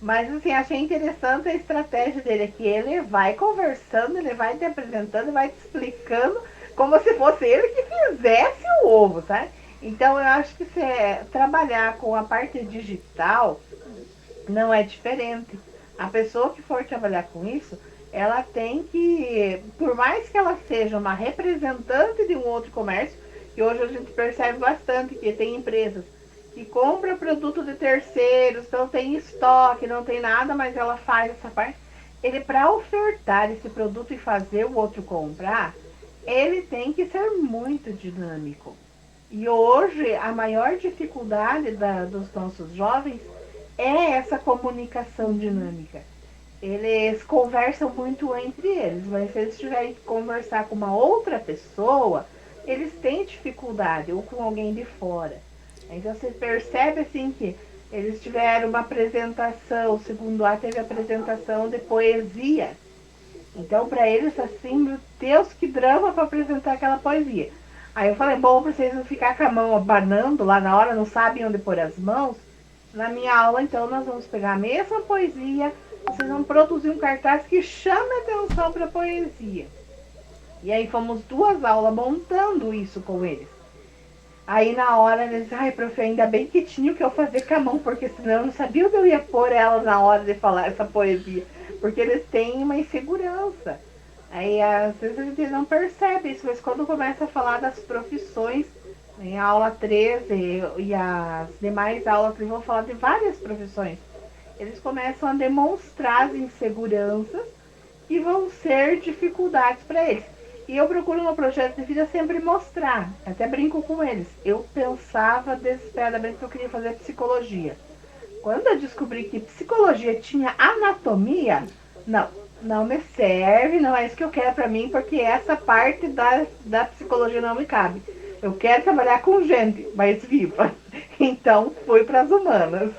Mas assim, achei interessante a estratégia dele aqui. Ele vai conversando, ele vai te apresentando, vai te explicando como se fosse ele que fizesse o ovo, tá? Então eu acho que trabalhar com a parte digital não é diferente. A pessoa que for trabalhar com isso, ela tem que, por mais que ela seja uma representante de um outro comércio, que hoje a gente percebe bastante que tem empresas que compram produto de terceiros, não tem estoque, não tem nada, mas ela faz essa parte. Ele, para ofertar esse produto e fazer o outro comprar, ele tem que ser muito dinâmico. E hoje a maior dificuldade dos nossos jovens é essa comunicação dinâmica. Eles conversam muito entre eles, mas se eles tiverem que conversar com uma outra pessoa, eles têm dificuldade, ou com alguém de fora. Então você percebe assim que eles tiveram uma apresentação, o segundo A teve a apresentação de poesia. Então para eles assim, meu Deus, que drama para apresentar aquela poesia. Aí eu falei, bom, pra vocês não ficar com a mão abanando lá na hora, não sabem onde pôr as mãos. Na minha aula, então, nós vamos pegar a mesma poesia, vocês vão produzir um cartaz que chame atenção para a poesia. E aí fomos 2 aulas montando isso com eles. Aí na hora eles, ai, prof, ainda bem que tinha o que eu fazer com a mão, porque senão eu não sabia onde eu ia pôr ela na hora de falar essa poesia. Porque eles têm uma insegurança. Aí às vezes a gente não percebe isso, mas quando começa a falar das profissões, em aula 13 e as demais aulas eles vão falar de várias profissões. Eles começam a demonstrar as inseguranças e vão ser dificuldades para eles. E eu procuro no projeto de vida sempre mostrar, até brinco com eles. Eu pensava desesperadamente que eu queria fazer psicologia. Quando eu descobri que psicologia tinha anatomia, não me serve, não é isso que eu quero para mim, porque essa parte da psicologia não me cabe. Eu quero trabalhar com gente mais viva. Então, fui para as humanas.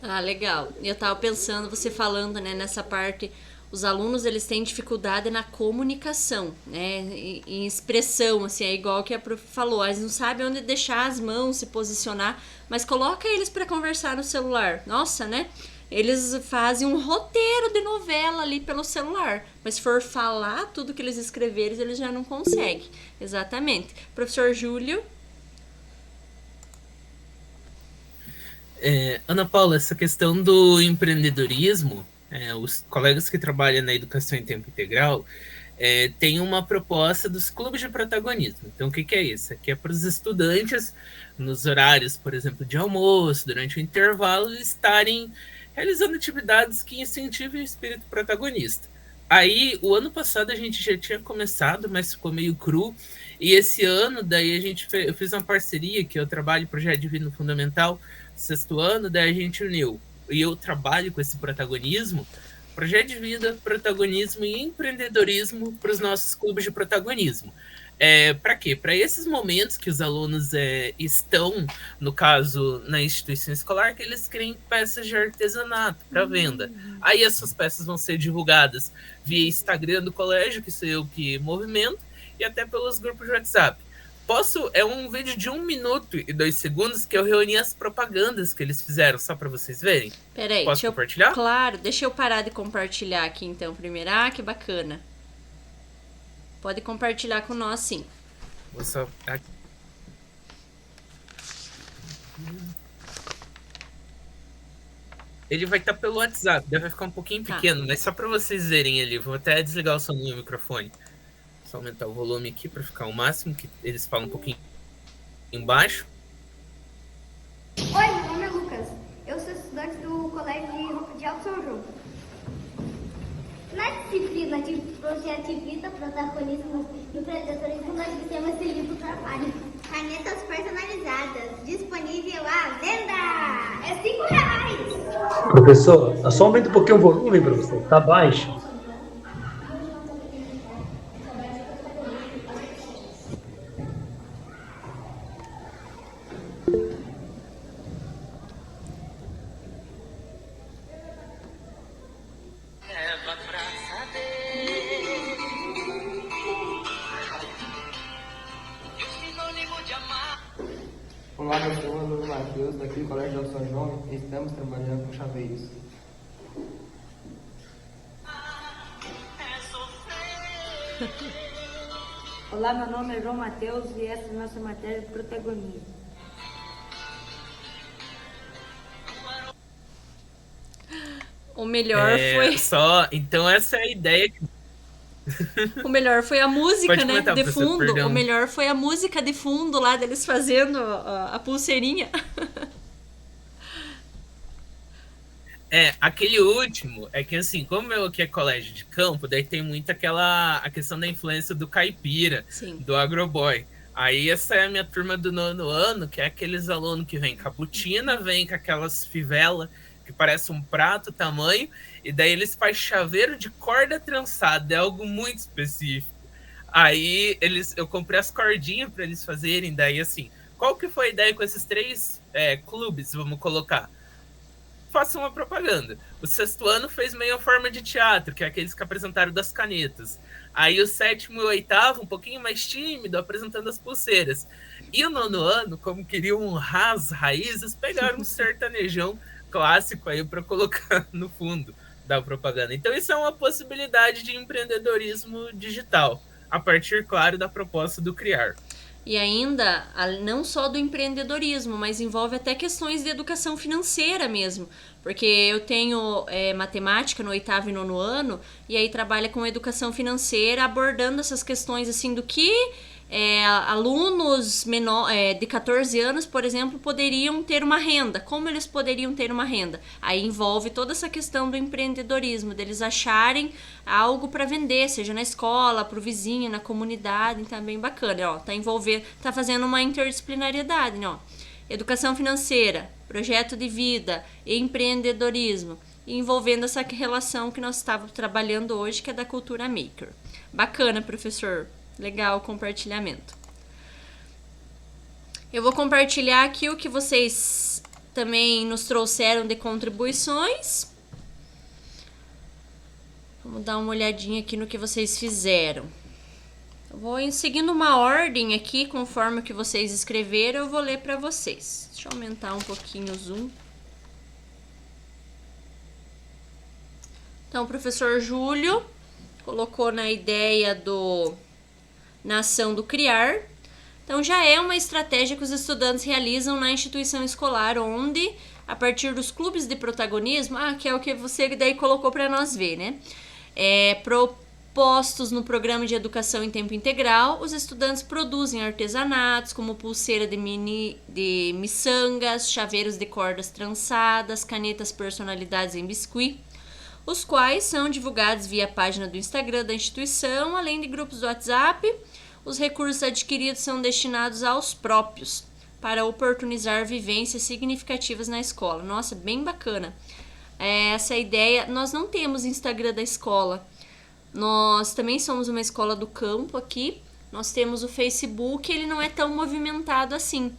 Ah, legal. Eu tava pensando, você falando, né, nessa parte, os alunos, eles têm dificuldade na comunicação, né, em expressão, assim, é igual que a prof falou, eles não sabem onde deixar as mãos, se posicionar, mas coloca eles para conversar no celular. Nossa, né? Eles fazem um roteiro de novela ali pelo celular, mas se for falar tudo que eles escreveram, eles já não conseguem. Exatamente. Professor Júlio?
Ana Paula, essa questão do empreendedorismo, os colegas que trabalham na educação em tempo integral têm uma proposta dos clubes de protagonismo. Então, o que é isso? Aqui é para os estudantes, nos horários, por exemplo, de almoço, durante o intervalo, estarem realizando atividades que incentivem o espírito protagonista. Aí, o ano passado a gente já tinha começado, mas ficou meio cru, e esse ano, daí eu fiz uma parceria, que eu trabalho em Projeto de Vida Fundamental, 6º ano, daí a gente uniu, e eu trabalho com esse protagonismo, Projeto de Vida, protagonismo e empreendedorismo para os nossos clubes de protagonismo. Para quê? Para esses momentos que os alunos estão, no caso, na instituição escolar, que eles criam peças de artesanato para venda. Aí essas peças vão ser divulgadas via Instagram do colégio, que sou eu que movimento, e até pelos grupos de WhatsApp. É um vídeo de 1 minuto e 2 segundos que eu reuni as propagandas que eles fizeram, só para vocês verem.
Peraí,
posso compartilhar?
Claro, deixa eu parar de compartilhar aqui então primeiro. Ah, que bacana. Pode compartilhar com nós, sim.
Vou só... Ele vai estar pelo WhatsApp, deve ficar um pouquinho pequeno, mas só para vocês verem ali. Vou até desligar o som do meu microfone. Só aumentar o volume aqui para ficar o máximo, que eles falam um pouquinho embaixo.
Oi, meu nome é Lucas. Eu sou estudante do Colégio de Alto São João. Na disciplina de Projeto de Vida, Protagonismo e Empreendedorismo, nós temos esse livro trabalho. Canetas personalizadas, disponível à venda! É R$5!
Professor, só aumenta um pouquinho o volume, professor. Tá baixo.
Olá, eu sou o aluno Matheus, daqui do Colégio de Alto São João, e estamos trabalhando com chaveiros.
Olá, meu nome é João Matheus e essa é a nossa matéria de protagonismo.
O melhor foi...
Então essa é a ideia que...
O melhor foi a música, né, de fundo.
Perdão.
O melhor foi a música de fundo lá deles fazendo a pulseirinha.
Aquele último, é que assim, como eu aqui é colégio de campo, daí tem muito a questão da influência do caipira, do agroboy. Aí essa é a minha turma do 9º ano, que é aqueles alunos que vêm com a botina, vêm com aquelas fivelas que parece um prato tamanho, e daí eles fazem chaveiro de corda trançada, é algo muito específico. Aí eu comprei as cordinhas para eles fazerem, daí assim, qual que foi a ideia com esses 3 clubes, vamos colocar? Faça uma propaganda. O 6º ano fez meio forma de teatro, que é aqueles que apresentaram das canetas. Aí o 7º e o 8º, um pouquinho mais tímido, apresentando as pulseiras. E o 9º ano, como queriam honrar as raízes, pegaram um sertanejão clássico aí para colocar no fundo da propaganda. Então isso é uma possibilidade de empreendedorismo digital, a partir, claro, da proposta do Criar.
E ainda, não só do empreendedorismo, mas envolve até questões de educação financeira mesmo. Porque eu tenho matemática no 8º e 9º ano, e aí trabalha com educação financeira, abordando essas questões assim do que alunos de 14 anos, por exemplo, poderiam ter uma renda. Como eles poderiam ter uma renda? Aí envolve toda essa questão do empreendedorismo, deles acharem algo para vender, seja na escola, para o vizinho, na comunidade. Então é bem bacana, ó, tá fazendo uma interdisciplinariedade, né, ó. Educação financeira, projeto de vida, empreendedorismo, envolvendo essa relação que nós estávamos trabalhando hoje, que é da cultura maker. Bacana, professor. Legal o compartilhamento. Eu vou compartilhar aqui o que vocês também nos trouxeram de contribuições. Vamos dar uma olhadinha aqui no que vocês fizeram. Eu vou seguindo uma ordem aqui, conforme o que vocês escreveram, eu vou ler para vocês. Deixa eu aumentar um pouquinho o zoom. Então, o professor Júlio colocou na ideia na ação do Criar. Então, já é uma estratégia que os estudantes realizam na instituição escolar, onde, a partir dos clubes de protagonismo, que é o que você daí colocou para nós ver, né? Propostos no programa de educação em tempo integral, os estudantes produzem artesanatos, como pulseira de miçangas, chaveiros de cordas trançadas, canetas personalizadas em biscuit, os quais são divulgados via página do Instagram da instituição, além de grupos do WhatsApp. Os recursos adquiridos são destinados aos próprios, para oportunizar vivências significativas na escola. Nossa, bem bacana. Essa ideia, nós não temos Instagram da escola. Nós também somos uma escola do campo aqui. Nós temos o Facebook, ele não é tão movimentado assim.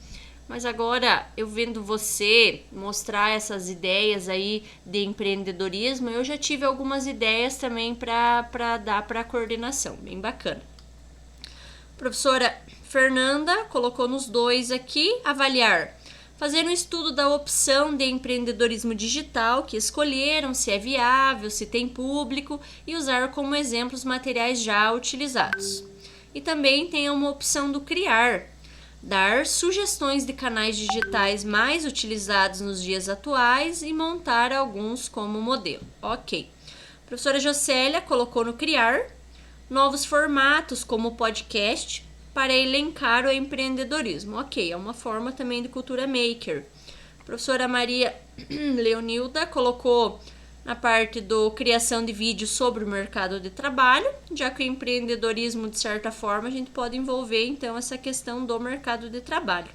Mas agora, eu vendo você mostrar essas ideias aí de empreendedorismo, eu já tive algumas ideias também para dar para a coordenação. Bem bacana. Professora Fernanda colocou nos 2 aqui, avaliar. Fazer um estudo da opção de empreendedorismo digital que escolheram, se é viável, se tem público, e usar como exemplos materiais já utilizados. E também tem uma opção do Criar. Dar sugestões de canais digitais mais utilizados nos dias atuais e montar alguns como modelo. Ok. Professora Jocélia colocou no Criar novos formatos como podcast para elencar o empreendedorismo. Ok, é uma forma também de cultura maker. Professora Maria Leonilda colocou na parte do criação de vídeos sobre o mercado de trabalho, já que o empreendedorismo, de certa forma, a gente pode envolver, então, essa questão do mercado de trabalho.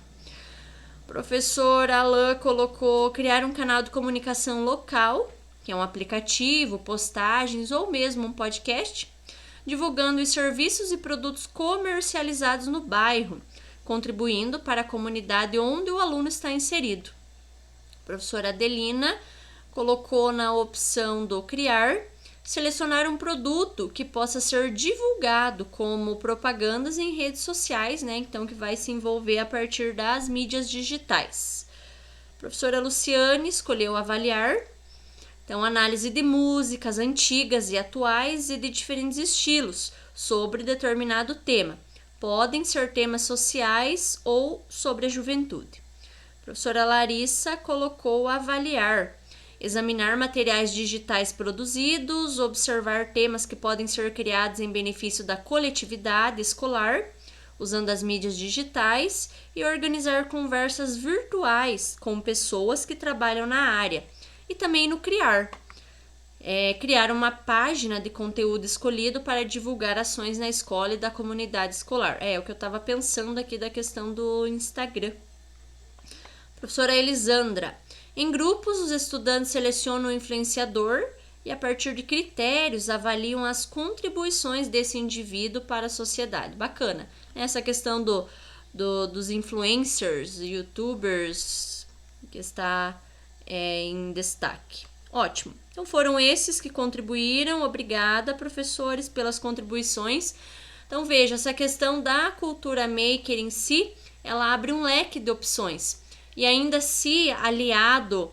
Professor Alain colocou criar um canal de comunicação local, que é um aplicativo, postagens ou mesmo um podcast, divulgando os serviços e produtos comercializados no bairro, contribuindo para a comunidade onde o aluno está inserido. Professora Adelina colocou na opção do Criar, selecionar um produto que possa ser divulgado como propagandas em redes sociais, né? Então, que vai se envolver a partir das mídias digitais. Professora Luciane escolheu avaliar. Então, análise de músicas antigas e atuais e de diferentes estilos sobre determinado tema. Podem ser temas sociais ou sobre a juventude. Professora Larissa colocou avaliar. Examinar materiais digitais produzidos, observar temas que podem ser criados em benefício da coletividade escolar, usando as mídias digitais, e organizar conversas virtuais com pessoas que trabalham na área. E também no Criar. criar uma página de conteúdo escolhido para divulgar ações na escola e da comunidade escolar. É o que eu estava pensando aqui da questão do Instagram. Professora Elisandra, em grupos os estudantes selecionam o influenciador e a partir de critérios avaliam as contribuições desse indivíduo para a sociedade. Bacana. Essa questão dos influencers, youtubers, que está em destaque. Ótimo. Então foram esses que contribuíram. Obrigada, professores, pelas contribuições. Então veja, essa questão da cultura maker em si, ela abre um leque de opções. E ainda se aliado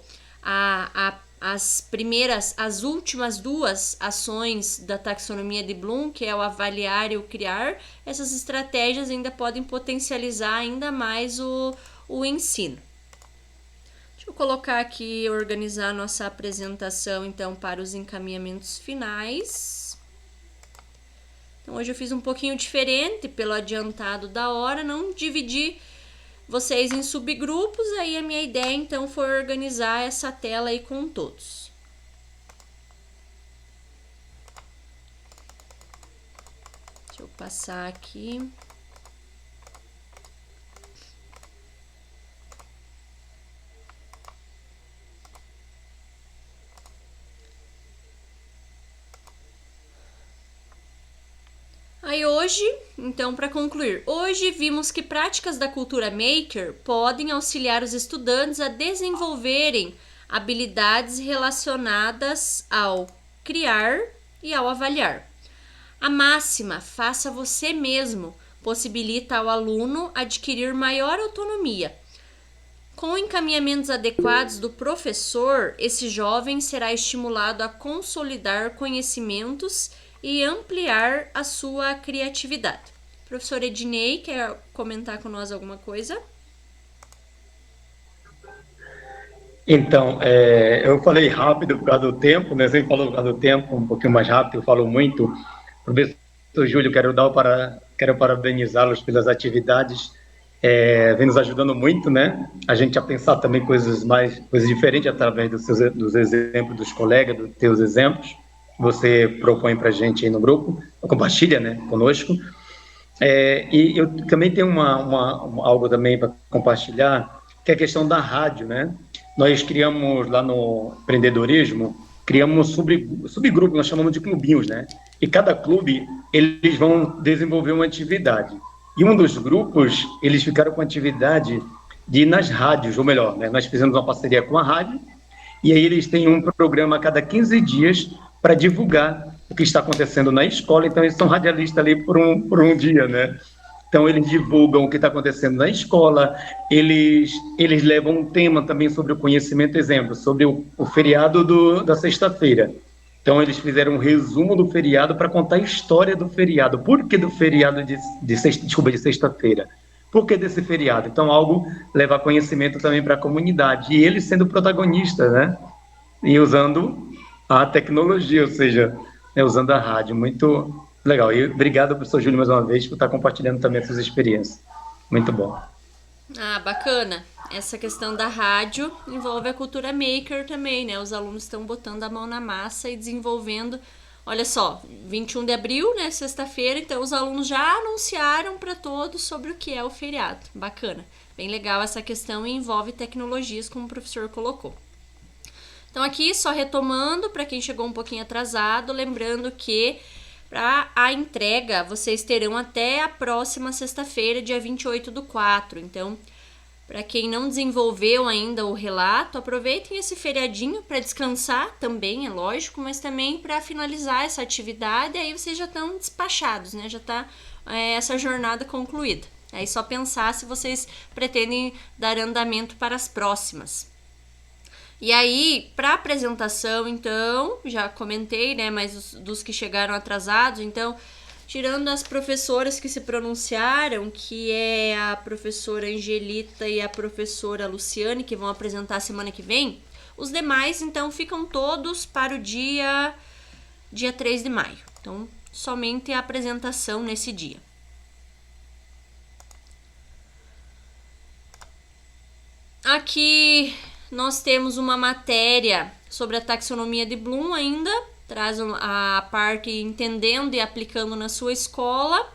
às últimas duas ações da taxonomia de Bloom, que é o avaliar e o criar, essas estratégias ainda podem potencializar ainda mais o ensino. Deixa eu colocar aqui, organizar nossa apresentação, então, para os encaminhamentos finais. Então, hoje eu fiz um pouquinho diferente, pelo adiantado da hora, não dividi vocês em subgrupos, aí a minha ideia, então, foi organizar essa tela aí com todos. Deixa eu passar aqui. Aí hoje, então para concluir, hoje vimos que práticas da cultura maker podem auxiliar os estudantes a desenvolverem habilidades relacionadas ao criar e ao avaliar. A máxima "faça você mesmo" possibilita ao aluno adquirir maior autonomia. Com encaminhamentos adequados do professor, esse jovem será estimulado a consolidar conhecimentos e ampliar a sua criatividade. Professor Ednei, quer comentar com nós alguma coisa?
Então, eu falei rápido por causa do tempo, né? Você falou por causa do tempo, um pouquinho mais rápido, eu falo muito. Professor Júlio, quero parabenizá-los pelas atividades, vem nos ajudando muito, né? A gente a pensar também coisas diferentes através dos exemplos dos colegas, dos teus exemplos. Você propõe para a gente aí no grupo, compartilha, né, conosco. E eu também tenho algo também para compartilhar, que é a questão da rádio, né? Nós criamos lá no empreendedorismo, criamos subgrupos, nós chamamos de clubinhos, né? E cada clube, eles vão desenvolver uma atividade. E um dos grupos, eles ficaram com a atividade de ir nas rádios, ou melhor, né? Nós fizemos uma parceria com a rádio, e aí eles têm um programa a cada 15 dias para divulgar o que está acontecendo na escola. Então, eles são radialistas ali por um dia, né? Então, eles divulgam o que está acontecendo na escola, eles levam um tema também sobre o conhecimento, exemplo, sobre o feriado da sexta-feira. Então, eles fizeram um resumo do feriado para contar a história do feriado. Por que do feriado de sexta-feira? Por que desse feriado? Então, algo leva conhecimento também para a comunidade. E eles sendo protagonistas, né? E usando a tecnologia, ou seja, usando a rádio. Muito legal. E obrigado, professor Júlio, mais uma vez, por estar compartilhando também essas experiências. Muito bom.
Ah, bacana. Essa questão da rádio envolve a cultura maker também, né? Os alunos estão botando a mão na massa e desenvolvendo. Olha só, 21 de abril, né, sexta-feira, então os alunos já anunciaram para todos sobre o que é o feriado. Bacana. Bem legal essa questão e envolve tecnologias, como o professor colocou. Então aqui, só retomando, para quem chegou um pouquinho atrasado, lembrando que para a entrega, vocês terão até a próxima sexta-feira, dia 28/4. Então, para quem não desenvolveu ainda o relato, aproveitem esse feriadinho para descansar também, é lógico, mas também para finalizar essa atividade, aí vocês já estão despachados, né? Já está essa jornada concluída. Aí só pensar se vocês pretendem dar andamento para as próximas. E aí, para apresentação, então, já comentei, né, mas dos que chegaram atrasados, então, tirando as professoras que se pronunciaram, que é a professora Angelita e a professora Luciane, que vão apresentar semana que vem, os demais, então, ficam todos para o dia 3 de maio. Então, somente a apresentação nesse dia. Aqui nós temos uma matéria sobre a taxonomia de Bloom ainda, traz a parte entendendo e aplicando na sua escola,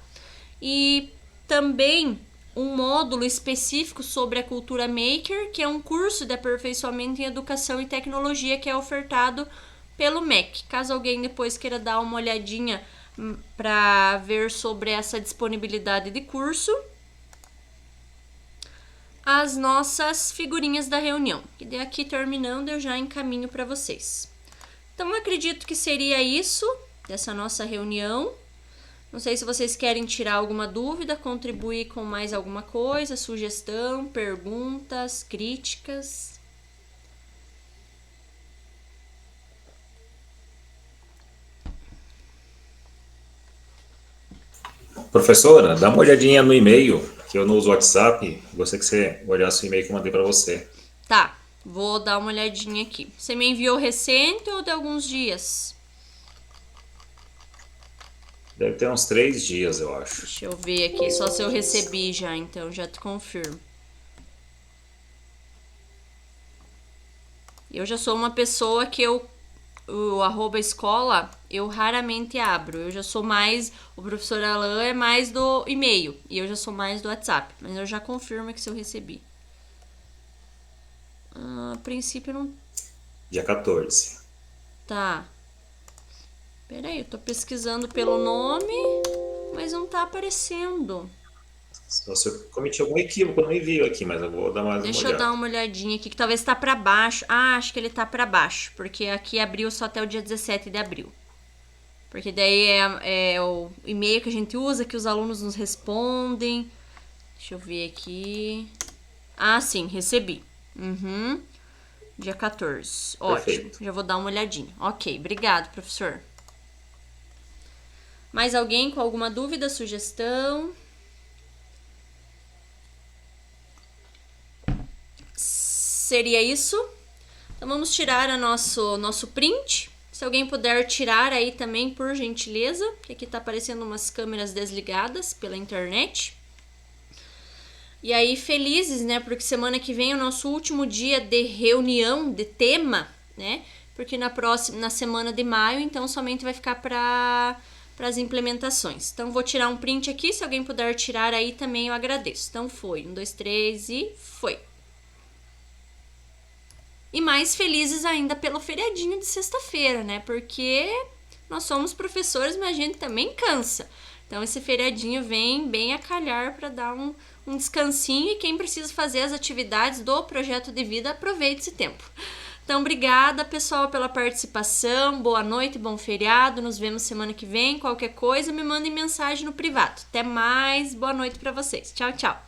e também um módulo específico sobre a cultura maker, que é um curso de aperfeiçoamento em educação e tecnologia que é ofertado pelo MEC. Caso alguém depois queira dar uma olhadinha para ver sobre essa disponibilidade de curso. As nossas figurinhas da reunião, que daqui terminando eu já encaminho para vocês. Então, acredito que seria isso dessa nossa reunião. Não sei se vocês querem tirar alguma dúvida, contribuir com mais alguma coisa, sugestão, perguntas, críticas.
Professora, dá uma olhadinha no e-mail, que eu não uso o WhatsApp. Gostaria que você olhasse o e-mail que eu mandei para você.
Tá, vou dar uma olhadinha aqui. Você me enviou recente ou de alguns dias?
Deve ter uns 3 dias, eu acho.
Deixa eu ver aqui, só se eu recebi já, então já te confirmo. Eu já sou uma pessoa que o @escola, eu raramente abro. Eu já sou mais, o professor Alain é mais do e-mail, e eu já sou mais do WhatsApp. Mas eu já confirmo que se eu recebi. A princípio não...
Dia 14.
Tá. Peraí, eu tô pesquisando pelo nome, mas não tá aparecendo.
Se eu cometi algum equívoco no envio aqui, mas eu vou dar mais uma olhada.
Deixa eu dar uma olhadinha aqui, que talvez tá pra baixo. Ah, acho que ele tá pra baixo, porque aqui abriu só até o dia 17 de abril. Porque daí é o e-mail que a gente usa, que os alunos nos respondem. Deixa eu ver aqui. Ah, sim, recebi. Dia 14. Ótimo, perfeito. Já vou dar uma olhadinha. Ok, obrigado, professor. Mais alguém com alguma dúvida, sugestão? Seria isso. Então vamos tirar o nosso print. Se alguém puder tirar aí também, por gentileza, que aqui tá aparecendo umas câmeras desligadas pela internet. E aí, felizes, né? Porque semana que vem é o nosso último dia de reunião de tema, né? Porque na semana de maio, então, somente vai ficar para as implementações. Então, vou tirar um print aqui. Se alguém puder tirar aí também, eu agradeço. Então, foi. 1, 2, 3 e foi. E mais felizes ainda pelo feriadinho de sexta-feira, né? Porque nós somos professores, mas a gente também cansa. Então, esse feriadinho vem bem a calhar para dar um descansinho. E quem precisa fazer as atividades do projeto de vida, aproveite esse tempo. Então, obrigada, pessoal, pela participação. Boa noite, bom feriado. Nos vemos semana que vem. Qualquer coisa, me mandem mensagem no privado. Até mais. Boa noite para vocês. Tchau, tchau.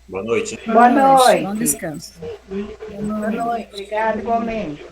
Boa noite.
Boa noite.
Bom descanso.
Boa noite. Obrigada, igualmente.